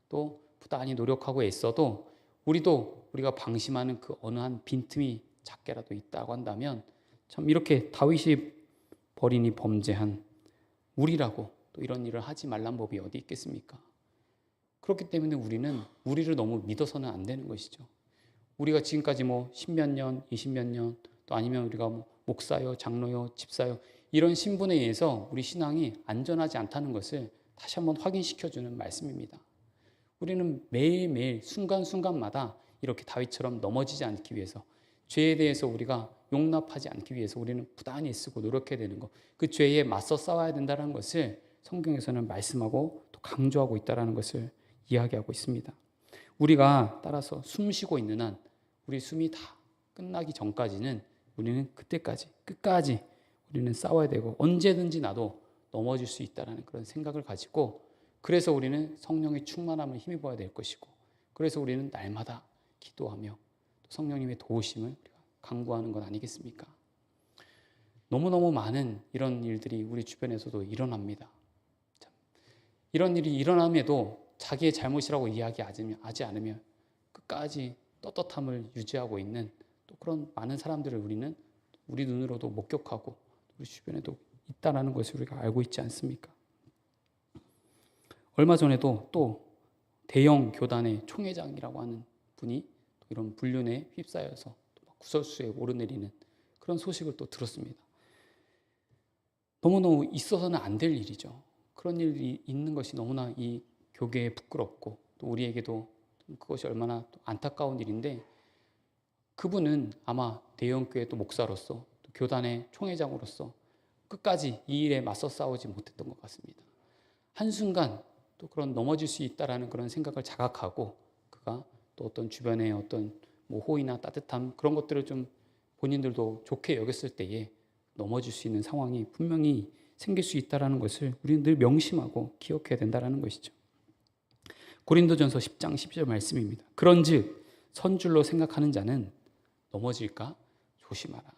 또 부단히 노력하고 애써도 우리가 방심하는 그 어느 한 빈틈이 작게라도 있다고 한다면, 참 이렇게 다윗이 벌인이 범죄한 우리라고 또 이런 일을 하지 말란 법이 어디 있겠습니까? 그렇기 때문에 우리는 우리를 너무 믿어서는 안 되는 것이죠. 우리가 지금까지 뭐 10몇 년, 20몇 년, 또 아니면 우리가 뭐 목사요, 장로요, 집사요, 이런 신분에 의해서 우리 신앙이 안전하지 않다는 것을 다시 한번 확인시켜주는 말씀입니다. 우리는 매일매일 순간순간마다 이렇게 다윗처럼 넘어지지 않기 위해서, 죄에 대해서 우리가 용납하지 않기 위해서 우리는 부단히 애쓰고 노력해야 되는 것, 그 죄에 맞서 싸워야 된다는 것을 성경에서는 말씀하고 또 강조하고 있다는 것을 이야기하고 있습니다. 우리가 따라서 숨 쉬고 있는 한, 우리 숨이 다 끝나기 전까지는 우리는 그때까지 끝까지 우리는 싸워야 되고, 언제든지 나도 넘어질 수 있다는 그런 생각을 가지고, 그래서 우리는 성령의 충만함을 힘입어야 될 것이고, 그래서 우리는 날마다 기도하며 성령님의 도우심을 우리가 간구하는 것 아니겠습니까? 너무너무 많은 이런 일들이 우리 주변에서도 일어납니다. 이런 일이 일어남에도 자기의 잘못이라고 이야기하지 않으면 끝까지 떳떳함을 유지하고 있는 또 그런 많은 사람들을 우리는 우리 눈으로도 목격하고 우리 주변에도 있다라는 것을 우리가 알고 있지 않습니까? 얼마 전에도 또 대형 교단의 총회장이라고 하는 분이 또 이런 불륜에 휩싸여서 또 구설수에 오르내리는 그런 소식을 또 들었습니다. 너무너무 있어서는 안 될 일이죠. 그런 일이 있는 것이 너무나 이 교계에 부끄럽고 또 우리에게도 그것이 얼마나 또 안타까운 일인데, 그분은 아마 대형교회 또 목사로서 또 교단의 총회장으로서 끝까지 이 일에 맞서 싸우지 못했던 것 같습니다. 한순간 또 그런 넘어질 수 있다라는 그런 생각을 자각하고 그가 또 어떤 주변의 어떤 뭐 호의나 따뜻함 그런 것들을 좀 본인들도 좋게 여겼을 때에 넘어질 수 있는 상황이 분명히 생길 수 있다라는 것을 우리는 늘 명심하고 기억해야 된다라는 것이죠. 고린도전서 10장 10절 말씀입니다. 그런즉 선줄로 생각하는 자는 넘어질까 조심하라.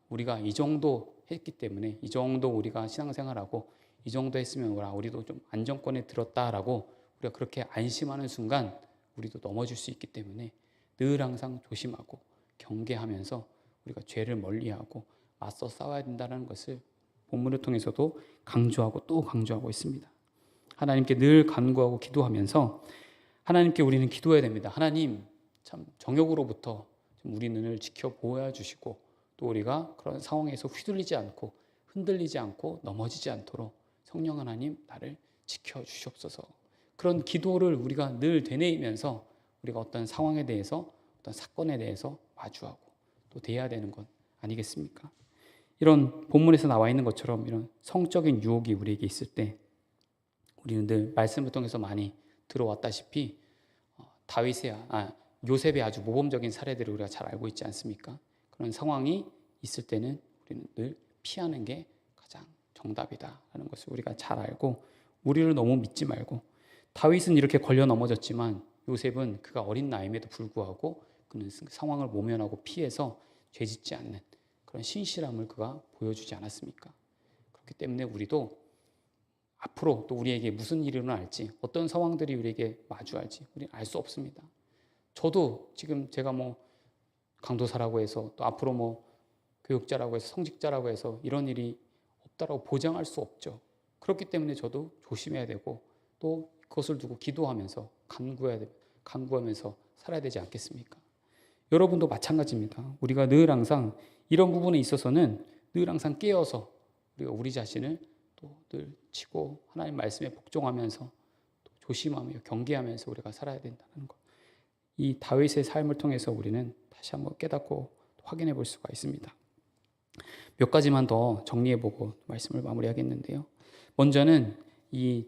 우리가 이 정도 했기 때문에, 이 정도 우리가 신앙생활하고 이 정도 했으면 우리도 좀 안정권에 들었다라고 우리가 그렇게 안심하는 순간 우리도 넘어질 수 있기 때문에 늘 항상 조심하고 경계하면서 우리가 죄를 멀리하고 맞서 싸워야 된다는 것을 본문을 통해서도 강조하고 또 강조하고 있습니다. 하나님께 늘 간구하고 기도하면서 하나님께 우리는 기도해야 됩니다. 하나님, 참 정욕으로부터 좀 우리 눈을 지켜보아 주시고 또 우리가 그런 상황에서 휘둘리지 않고 흔들리지 않고 넘어지지 않도록 성령 하나님 나를 지켜주시옵소서. 그런 기도를 우리가 늘 되뇌이면서 우리가 어떤 상황에 대해서 어떤 사건에 대해서 마주하고 또 대해야 되는 것 아니겠습니까? 이런 본문에서 나와 있는 것처럼 이런 성적인 유혹이 우리에게 있을 때 우리는 늘 말씀을 통해서 많이 들어왔다시피 요셉의 아주 모범적인 사례들을 우리가 잘 알고 있지 않습니까? 그런 상황이 있을 때는 우리는 늘 피하는 게 가장 정답이다라는 것을 우리가 잘 알고 우리를 너무 믿지 말고, 다윗은 이렇게 걸려 넘어졌지만 요셉은 그가 어린 나이임에도 불구하고 그는 상황을 모면하고 피해서 죄짓지 않는 그런 신실함을 그가 보여주지 않았습니까? 그렇기 때문에 우리도 앞으로 또 우리에게 무슨 일이 일어날지, 어떤 상황들이 우리에게 마주할지 우리는 알 수 없습니다. 저도 지금 제가 강도사라고 해서 또 앞으로 교육자라고 해서 성직자라고 해서 이런 일이 없다라고 보장할 수 없죠. 그렇기 때문에 저도 조심해야 되고 또 그것을 두고 기도하면서 간구하면서 살아야 되지 않겠습니까? 여러분도 마찬가지입니다. 우리가 늘 항상 이런 부분에 있어서는 늘 항상 깨어서 우리가 우리 자신을 또 늘 치고 하나님 말씀에 복종하면서 또 조심하며 경계하면서 우리가 살아야 된다는 것. 이 다윗의 삶을 통해서 우리는 다시 한번 깨닫고 확인해 볼 수가 있습니다. 몇 가지만 더 정리해보고 말씀을 마무리하겠는데요. 먼저는 이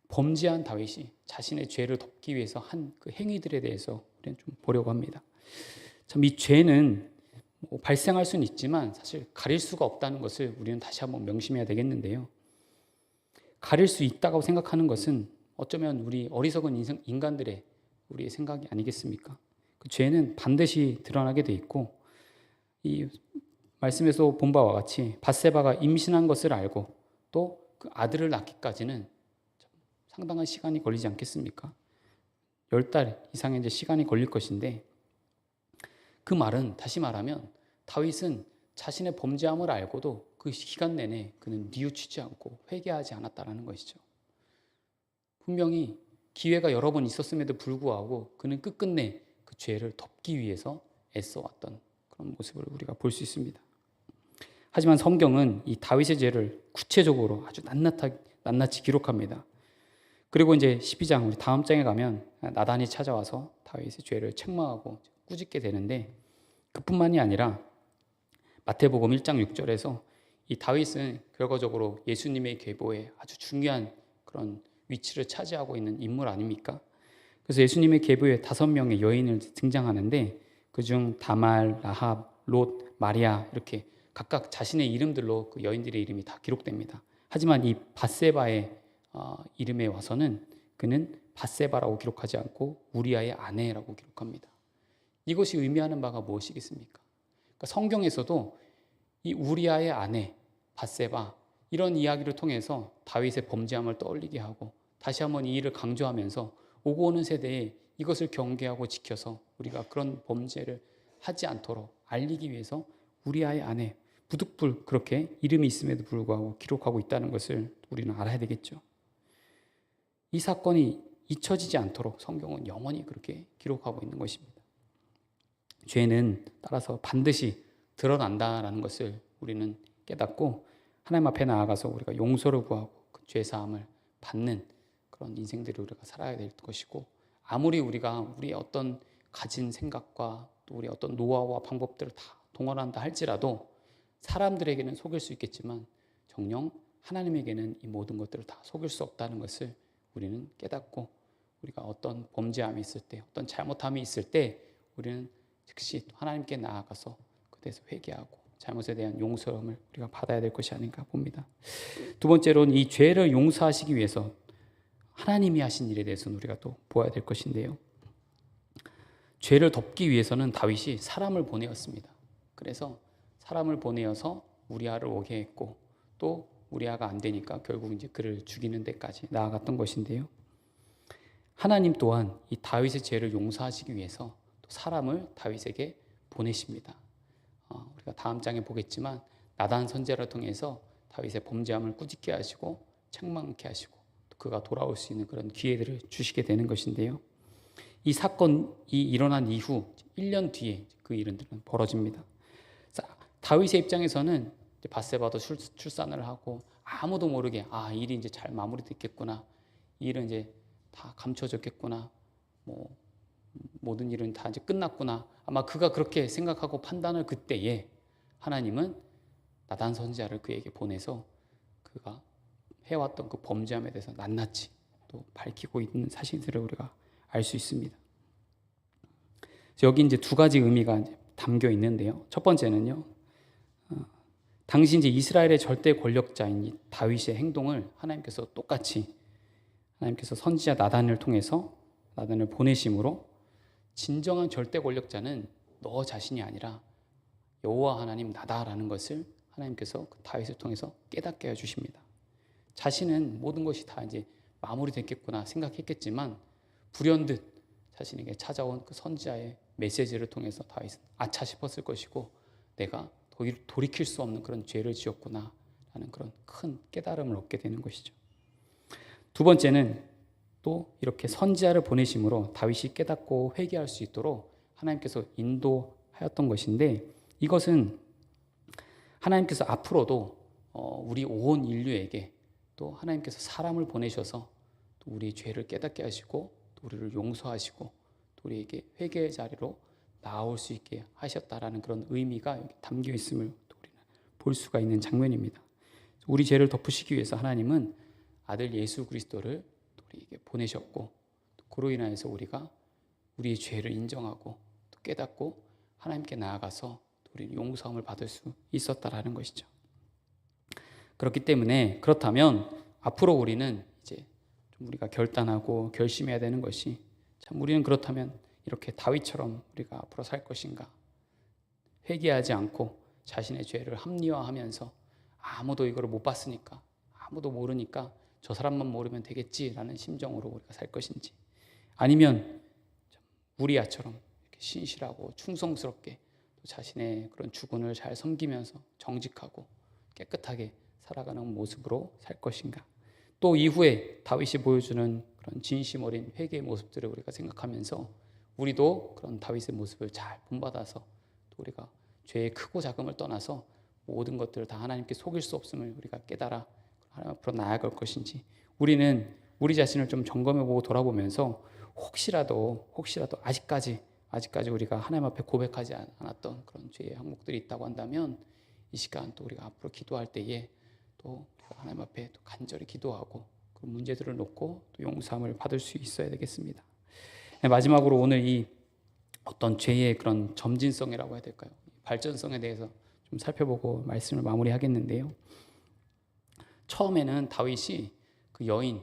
범죄한 다윗이 자신의 죄를 덮기 위해서 한 그 행위들에 대해서 우리는 좀 보려고 합니다. 참 이 죄는 발생할 수는 있지만 사실 가릴 수가 없다는 것을 우리는 다시 한번 명심해야 되겠는데요. 가릴 수 있다고 생각하는 것은 어쩌면 우리 어리석은 인간들의 우리의 생각이 아니겠습니까? 그 죄는 반드시 드러나게 돼 있고, 이 말씀에서 본 바와 같이 밧세바가 임신한 것을 알고 또 그 아들을 낳기까지는 상당한 시간이 걸리지 않겠습니까? 10달 이상의 이제 시간이 걸릴 것인데, 그 말은 다시 말하면 다윗은 자신의 범죄함을 알고도 그 기간 내내 그는 뉘우치지 않고 회개하지 않았다는 것이죠. 분명히 기회가 여러 번 있었음에도 불구하고 그는 끝끝내 그 죄를 덮기 위해서 애써왔던 그런 모습을 우리가 볼 수 있습니다. 하지만 성경은 이 다윗의 죄를 구체적으로 아주 낱낱이 기록합니다. 그리고 이제 12장, 우리 다음 장에 가면 나단이 찾아와서 다윗의 죄를 책망하고 꾸짖게 되는데, 그뿐만이 아니라 마태복음 1장 6절에서 이 다윗은 결과적으로 예수님의 계보에 아주 중요한 그런 위치를 차지하고 있는 인물 아닙니까? 그래서 예수님의 계보에 5명의 여인을 등장하는데 그중 다말, 라합, 롯, 마리아 이렇게 각각 자신의 이름들로 그 여인들의 이름이 다 기록됩니다. 하지만 이 밧세바의 이름에 와서는 그는 밧세바라고 기록하지 않고 우리아의 아내라고 기록합니다. 이것이 의미하는 바가 무엇이겠습니까? 그러니까 성경에서도 이 우리아의 아내 밧세바 이런 이야기를 통해서 다윗의 범죄함을 떠올리게 하고 다시 한번 이 일을 강조하면서 오고 오는 세대에 이것을 경계하고 지켜서 우리가 그런 범죄를 하지 않도록 알리기 위해서 우리아의 아내 부득불 그렇게 이름이 있음에도 불구하고 기록하고 있다는 것을 우리는 알아야 되겠죠. 이 사건이 잊혀지지 않도록 성경은 영원히 그렇게 기록하고 있는 것입니다. 죄는 따라서 반드시 드러난다라는 것을 우리는 깨닫고 하나님 앞에 나아가서 우리가 용서를 구하고 그 죄사함을 받는 그런 인생들을 우리가 살아야 될 것이고, 아무리 우리가 우리의 어떤 가진 생각과 또 우리의 어떤 노하우와 방법들을 다 동원한다 할지라도 사람들에게는 속일 수 있겠지만 정녕 하나님에게는 이 모든 것들을 다 속일 수 없다는 것을 우리는 깨닫고, 우리가 어떤 범죄함이 있을 때, 어떤 잘못함이 있을 때 우리는 즉시 하나님께 나아가서 그때서 회개하고 잘못에 대한 용서를 우리가 받아야 될 것이 아닌가 봅니다. 두 번째로는 이 죄를 용서하시기 위해서 하나님이 하신 일에 대해서는 우리가 또 보아야 될 것인데요. 죄를 덮기 위해서는 다윗이 사람을 보내었습니다. 그래서 사람을 보내어서 우리아를 오게 했고, 또 우리아가 안 되니까 결국 이제 그를 죽이는 데까지 나아갔던 것인데요. 하나님 또한 이 다윗의 죄를 용서하시기 위해서 또 사람을 다윗에게 보내십니다. 우리가 다음 장에 보겠지만 나단 선지자를 통해서 다윗의 범죄함을 꾸짖게 하시고 책망케 하시고 또 그가 돌아올 수 있는 그런 기회들을 주시게 되는 것인데요. 이 사건이 일어난 이후 1년 뒤에 그 일들은 벌어집니다. 다윗의 입장에서는 밧세바도 출산을 하고 아무도 모르게 일이 이제 잘 마무리됐겠구나, 이 일은 이제 다 감춰졌겠구나, 모든 일은 다 이제 끝났구나, 아마 그가 그렇게 생각하고 판단을 그때에 하나님은 나단 선지자를 그에게 보내서 그가 해왔던 그 범죄함에 대해서 낱낱이 또 밝히고 있는 사실들을 우리가 알 수 있습니다. 여기 이제 두 가지 의미가 이제 담겨 있는데요. 첫 번째는요, 당시 이제 이스라엘의 절대 권력자인 이 다윗의 행동을 하나님께서 똑같이 하나님께서 선지자 나단을 통해서 나단을 보내심으로 진정한 절대 권력자는 너 자신이 아니라 여호와 하나님 나다라는 것을 하나님께서 그 다윗을 통해서 깨닫게 해주십니다. 자신은 모든 것이 다 이제 마무리됐겠구나 생각했겠지만 불현듯 자신에게 찾아온 그 선지자의 메시지를 통해서 다윗은 아차 싶었을 것이고, 내가 더 돌이킬 수 없는 그런 죄를 지었구나 라는 그런 큰 깨달음을 얻게 되는 것이죠. 두 번째는 또 이렇게 선지자를 보내심으로 다윗이 깨닫고 회개할 수 있도록 하나님께서 인도하였던 것인데, 이것은 하나님께서 앞으로도 우리 온 인류에게 또 하나님께서 사람을 보내셔서 또 우리의 죄를 깨닫게 하시고 또 우리를 용서하시고 또 우리에게 회개의 자리로 나올 수 있게 하셨다라는 그런 의미가 여기 담겨 있음을 또 우리는 볼 수가 있는 장면입니다. 우리 죄를 덮으시기 위해서 하나님은 아들 예수 그리스도를 우리에게 보내셨고, 또 그로 인하여서 우리가 우리의 죄를 인정하고 또 깨닫고 하나님께 나아가서 우리는 용서함을 받을 수 있었다라는 것이죠. 그렇기 때문에 그렇다면 앞으로 우리는 이제 좀 우리가 결단하고 결심해야 되는 것이, 참 우리는 그렇다면 이렇게 다윗처럼 우리가 앞으로 살 것인가? 회개하지 않고 자신의 죄를 합리화하면서 아무도 이거를 못 봤으니까, 아무도 모르니까 저 사람만 모르면 되겠지라는 심정으로 우리가 살 것인지, 아니면 우리아처럼 이렇게 신실하고 충성스럽게 또 자신의 그런 주군을 잘 섬기면서 정직하고 깨끗하게 살아가는 모습으로 살 것인가? 또 이후에 다윗이 보여주는 그런 진심 어린 회개의 모습들을 우리가 생각하면서 우리도 그런 다윗의 모습을 잘 본받아서 또 우리가 죄의 크고 작음을 떠나서 모든 것들을 다 하나님께 속일 수 없음을 우리가 깨달아 하나님 앞으로 나아갈 것인지, 우리는 우리 자신을 좀 점검해보고 돌아보면서 혹시라도 아직까지 우리가 하나님 앞에 고백하지 않았던 그런 죄의 항목들이 있다고 한다면 이 시간 또 우리가 앞으로 기도할 때에 또 하나님 앞에 또 간절히 기도하고 그 문제들을 놓고 또 용서함을 받을 수 있어야 되겠습니다. 마지막으로 오늘 이 어떤 죄의 그런 점진성이라고 해야 될까요? 발전성에 대해서 좀 살펴보고 말씀을 마무리하겠는데요. 처음에는 다윗이 그 여인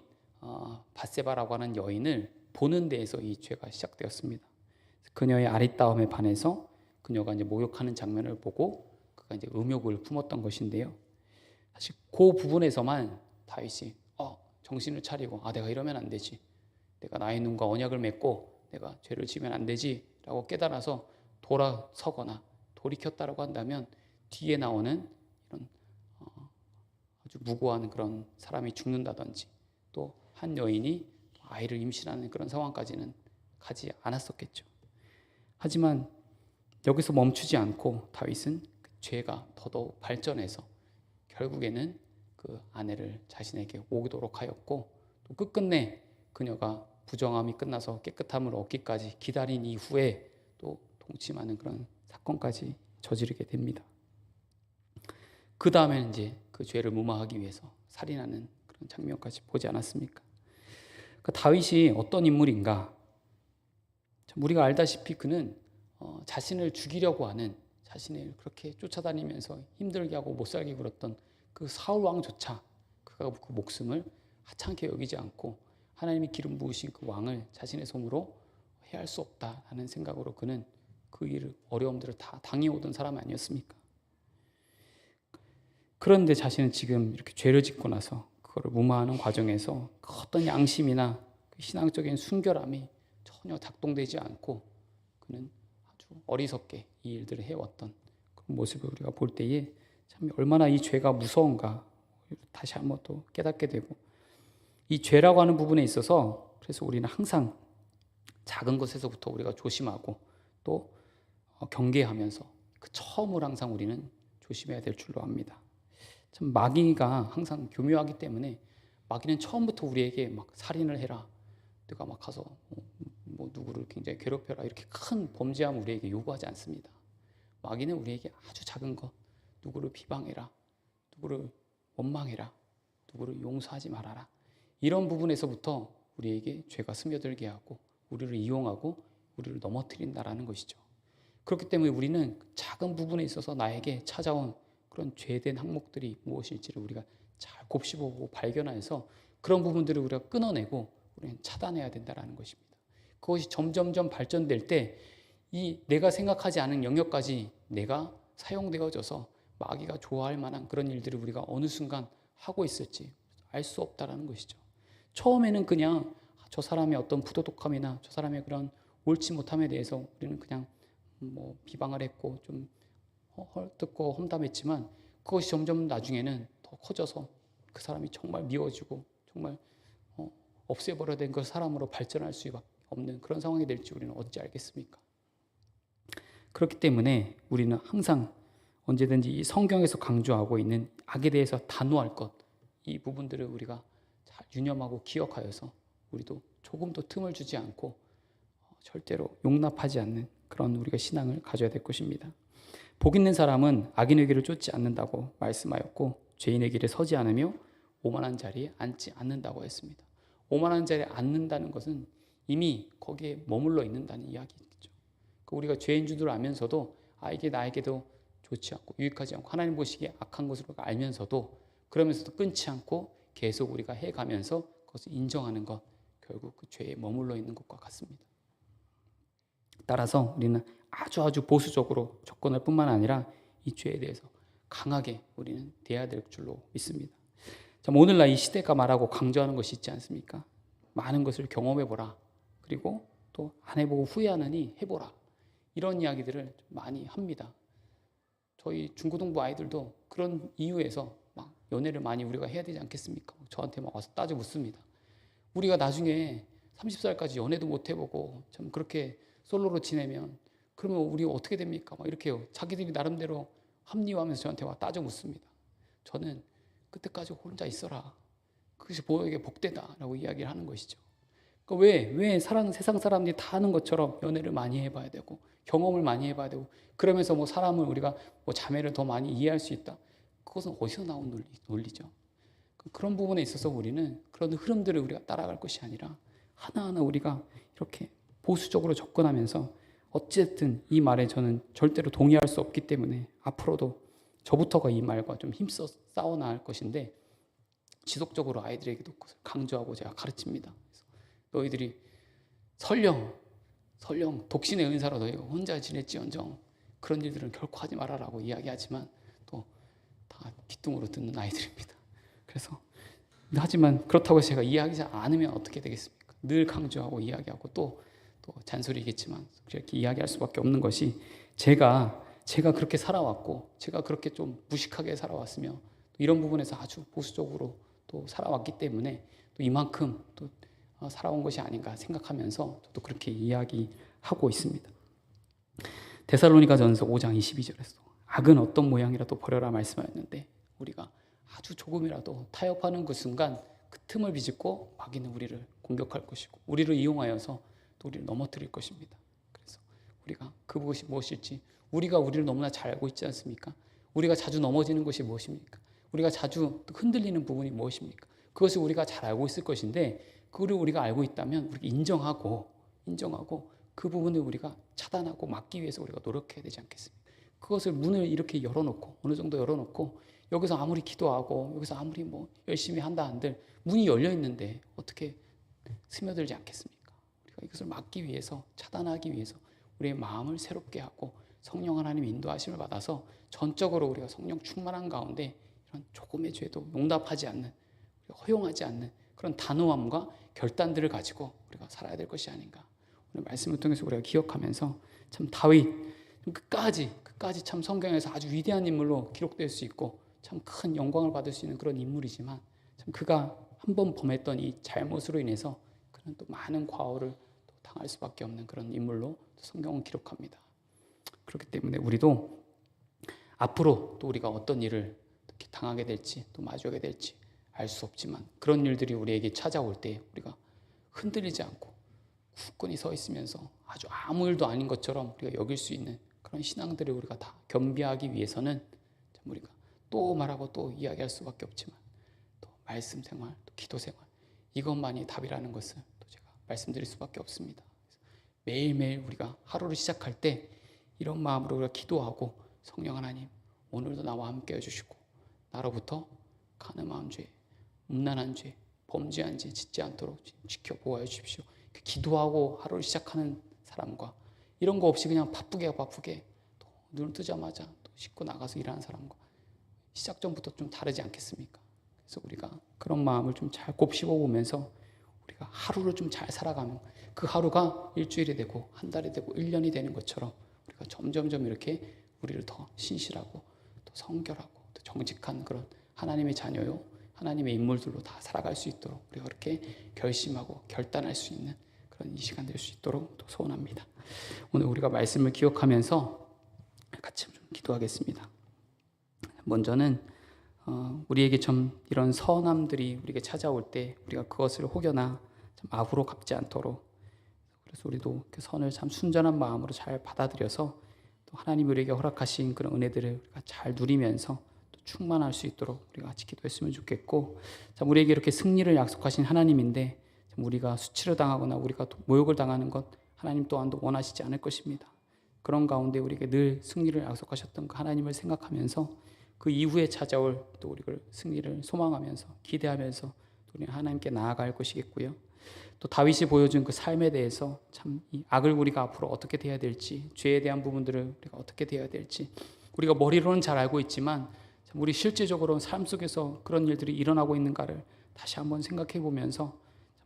밧세바라고 하는 여인을 보는 데에서 이 죄가 시작되었습니다. 그녀의 아리따움에 반해서 그녀가 이제 목욕하는 장면을 보고 그가 이제 음욕을 품었던 것인데요. 사실 그 부분에서만 다윗이 정신을 차리고 내가 이러면 안 되지, 내가 나의 눈과 언약을 맺고 내가 죄를 지면 안 되지라고 깨달아서 돌아서거나 돌이켰다라고 한다면 뒤에 나오는 이런 아주 무고한 그런 사람이 죽는다든지 또 한 여인이 아이를 임신하는 그런 상황까지는 가지 않았었겠죠. 하지만 여기서 멈추지 않고 다윗은 그 죄가 더더욱 발전해서 결국에는 그 아내를 자신에게 오도록 하였고 또 끝끝내 그녀가 부정함이 끝나서 깨끗함을 얻기까지 기다린 이후에 또 동침하는 그런 사건까지 저지르게 됩니다. 그 다음에는 이제 그 죄를 무마하기 위해서 살인하는 그런 장면까지 보지 않았습니까? 그 다윗이 어떤 인물인가? 우리가 알다시피 그는 자신을 죽이려고 하는, 자신을 그렇게 쫓아다니면서 힘들게 하고 못 살게 굴었던 그 사울 왕조차 그가 그 목숨을 하찮게 여기지 않고 하나님이 기름 부으신 그 왕을 자신의 손으로 해할 수 없다라는 생각으로 그는 그 일을, 어려움들을 다 당해오던 사람 아니었습니까? 그런데 자신은 지금 이렇게 죄를 짓고 나서 그거를 무마하는 과정에서 그 어떤 양심이나 그 신앙적인 순결함이 전혀 작동되지 않고 그는 아주 어리석게 이 일들을 해왔던 그런 모습을 우리가 볼 때에 참 얼마나 이 죄가 무서운가 다시 한번 또 깨닫게 되고, 이 죄라고 하는 부분에 있어서 그래서 우리는 항상 작은 것에서부터 우리가 조심하고 또 경계하면서 그 처음을 항상 우리는 조심해야 될 줄로 압니다. 참 마귀가 항상 교묘하기 때문에 마귀는 처음부터 우리에게 막 살인을 해라, 내가 막 가서 뭐 누구를 굉장히 괴롭혀라, 이렇게 큰 범죄함 우리에게 요구하지 않습니다. 마귀는 우리에게 아주 작은 것, 누구를 비방해라, 누구를 원망해라, 누구를 용서하지 말아라, 이런 부분에서부터 우리에게 죄가 스며들게 하고 우리를 이용하고 우리를 넘어뜨린다라는 것이죠. 그렇기 때문에 우리는 작은 부분에 있어서 나에게 찾아온 그런 죄된 항목들이 무엇일지를 우리가 잘 곱씹어보고 발견해서 그런 부분들을 우리가 끊어내고 우리는 차단해야 된다는 것입니다. 그것이 점점점 발전될 때 이 내가 생각하지 않은 영역까지 내가 사용되어져서 마귀가 좋아할 만한 그런 일들을 우리가 어느 순간 하고 있을지 알 수 없다는 것이죠. 처음에는 그냥 저 사람의 어떤 부도덕함이나 저 사람의 그런 옳지 못함에 대해서 우리는 그냥 뭐 비방을 했고 좀 헐뜯고 험담했지만 그것이 점점 나중에는 더 커져서 그 사람이 정말 미워지고 정말 없애버려야 된 그 사람으로 발전할 수밖에 없는 그런 상황이 될지 우리는 어찌 알겠습니까? 그렇기 때문에 우리는 항상 언제든지 이 성경에서 강조하고 있는 악에 대해서 단호할 것, 이 부분들을 우리가 잘 유념하고 기억하여서 우리도 조금도 틈을 주지 않고 절대로 용납하지 않는 그런 우리가 신앙을 가져야 될 것입니다. 복 있는 사람은 악인의 길을 쫓지 않는다고 말씀하였고 죄인의 길에 서지 않으며 오만한 자리에 앉지 않는다고 했습니다. 오만한 자리에 앉는다는 것은 이미 거기에 머물러 있는다는 이야기죠. 우리가 죄인 줄 알면서도 이게 나에게도 좋지 않고 유익하지 않고 하나님 보시기에 악한 것으로 알면서도 그러면서도 끊지 않고 계속 우리가 해가면서 그것을 인정하는 것, 결국 그 죄에 머물러 있는 것과 같습니다. 따라서 우리는 아주 보수적으로 접근할 뿐만 아니라 이 죄에 대해서 강하게 우리는 대해야 될 줄로 믿습니다. 오늘날 이 시대가 말하고 강조하는 것이 있지 않습니까? 많은 것을 경험해보라, 그리고 또 안 해보고 후회하느니 해보라, 이런 이야기들을 많이 합니다. 저희 중고등부 아이들도 그런 이유에서 막 연애를 많이 우리가 해야 되지 않겠습니까? 저한테 막 와서 따져 묻습니다. 우리가 나중에 30살까지 연애도 못 해보고 참 그렇게 솔로로 지내면 그러면 우리 어떻게 됩니까? 막 이렇게 자기들이 나름대로 합리화하면서 저한테 와 따져 묻습니다. 저는 그때까지 혼자 있어라, 그것이 보여에게 복되다라고 이야기를 하는 것이죠. 그러니까 왜 세상 사람들이 다 하는 것처럼 연애를 많이 해봐야 되고 경험을 많이 해봐야 되고 그러면서 뭐 사람을 우리가 뭐 자매를 더 많이 이해할 수 있다, 그것은 어디서 나온 논리죠? 그런 부분에 있어서 우리는 그런 흐름들을 우리가 따라갈 것이 아니라 하나하나 우리가 이렇게 보수적으로 접근하면서 어쨌든 이 말에 저는 절대로 동의할 수 없기 때문에 앞으로도 저부터가 이 말과 좀 힘써 싸워 나갈 것인데 지속적으로 아이들에게도 그것을 강조하고 제가 가르칩니다. 그래서 너희들이 설령 독신의 은사로 너희가 혼자 지낼지언정 그런 일들은 결코 하지 말아라고 이야기하지만 또 다 귀뚱으로 듣는 아이들입니다. 그래서 하지만 그렇다고 해서 제가 이야기하지 않으면 어떻게 되겠습니까? 늘 강조하고 이야기하고 또 잔소리겠지만 그렇게 이야기할 수밖에 없는 것이, 제가 제가 그렇게 살아왔고 제가 그렇게 좀 무식하게 살아왔으며 또 이런 부분에서 아주 보수적으로 또 살아왔기 때문에 또 이만큼 또 살아온 것이 아닌가 생각하면서 저도 그렇게 이야기하고 있습니다. 데살로니가전서 5장 22절에서 악은 어떤 모양이라도 버려라 말씀하였는데 우리가 아주 조금이라도 타협하는 그 순간 그 틈을 비집고 마귀는 우리를 공격할 것이고 우리를 이용하여서 또 우리를 넘어뜨릴 것입니다. 그래서 우리가 그것이 무엇일지 우리가 우리를 너무나 잘 알고 있지 않습니까? 우리가 자주 넘어지는 것이 무엇입니까? 우리가 자주 흔들리는 부분이 무엇입니까? 그것을 우리가 잘 알고 있을 것인데 그거를 우리가 알고 있다면 우리가 인정하고 그 부분을 우리가 차단하고 막기 위해서 우리가 노력해야 되지 않겠습니까? 그것을 문을 이렇게 열어놓고 어느 정도 열어놓고 여기서 아무리 기도하고 여기서 아무리 뭐 열심히 한다 한들 문이 열려 있는데 어떻게 스며들지 않겠습니까? 우리가 이것을 막기 위해서 차단하기 위해서 우리의 마음을 새롭게 하고 성령 하나님의 인도하심을 받아서 전적으로 우리가 성령 충만한 가운데 이런 조금의 죄도 용납하지 않는 허용하지 않는 그런 단호함과 결단들을 가지고 우리가 살아야 될 것이 아닌가. 오늘 말씀을 통해서 우리가 기억하면서 참 다윗 끝까지 참 성경에서 아주 위대한 인물로 기록될 수 있고 참 큰 영광을 받을 수 있는 그런 인물이지만 참 그가 한번 범했던 이 잘못으로 인해서 그는 또 많은 과오를 또 당할 수밖에 없는 그런 인물로 성경은 기록합니다. 그렇기 때문에 우리도 앞으로 또 우리가 어떤 일을 당하게 될지 또 마주하게 될지 알 수 없지만 그런 일들이 우리에게 찾아올 때 우리가 흔들리지 않고 굳건히 서 있으면서 아주 아무 일도 아닌 것처럼 우리가 여길 수 있는 그런 신앙들을 우리가 다 겸비하기 위해서는 참 우리가 또 말하고 또 이야기할 수밖에 없지만 또 말씀 생활, 또 기도 생활 이것만이 답이라는 것을 또 제가 말씀드릴 수밖에 없습니다. 매일매일 우리가 하루를 시작할 때 이런 마음으로 우리가 기도하고 성령 하나님 오늘도 나와 함께 해주시고 나로부터 간음한 죄, 음란한 죄, 범죄한 죄 짓지 않도록 지켜 보호해 주십시오. 기도하고 하루를 시작하는 사람과 이런 거 없이 그냥 바쁘게 또 눈을 뜨자마자 또 씻고 나가서 일하는 사람과 시작 전부터 좀 다르지 않겠습니까? 그래서 우리가 그런 마음을 좀 잘 곱씹어 보면서 우리가 하루를 좀 잘 살아가면 그 하루가 일주일이 되고 한 달이 되고 1년이 되는 것처럼 우리가 점점점 이렇게 우리를 더 신실하고 또 성결하고 또 정직한 그런 하나님의 자녀요 하나님의 인물들로 다 살아갈 수 있도록 우리가 그렇게 결심하고 결단할 수 있는 그런 이 시간 될 수 있도록 또 소원합니다. 오늘 우리가 말씀을 기억하면서 같이 좀 기도하겠습니다. 먼저는 우리에게 좀 이런 선함들이 우리에게 찾아올 때 우리가 그것을 혹여나 좀 악으로 갚지 않도록 그래서 우리도 그 선을 참 순전한 마음으로 잘 받아들여서 또 하나님이 우리에게 허락하신 그런 은혜들을 우리가 잘 누리면서 충만할 수 있도록 우리가 같이 기도했으면 좋겠고 참 우리에게 이렇게 승리를 약속하신 하나님인데 참 우리가 수치를 당하거나 우리가 모욕을 당하는 것 하나님 또한도 원하시지 않을 것입니다. 그런 가운데 우리에게 늘 승리를 약속하셨던 그 하나님을 생각하면서 그 이후에 찾아올 또 우리를 승리를 소망하면서 기대하면서 우리 하나님께 나아갈 것이겠고요. 또 다윗이 보여준 그 삶에 대해서 참 이 악을 우리가 앞으로 어떻게 대해야 될지 죄에 대한 부분들을 우리가 어떻게 대해야 될지 우리가 머리로는 잘 알고 있지만 우리 실제적으로 삶 속에서 그런 일들이 일어나고 있는가를 다시 한번 생각해 보면서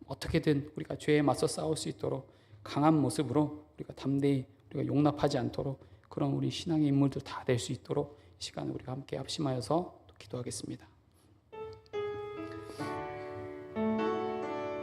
어떻게든 우리가 죄에 맞서 싸울 수 있도록 강한 모습으로 우리가 담대히 우리가 용납하지 않도록 그런 우리 신앙의 인물들 다 될 수 있도록 이 시간에 우리가 함께 합심하여서 기도하겠습니다.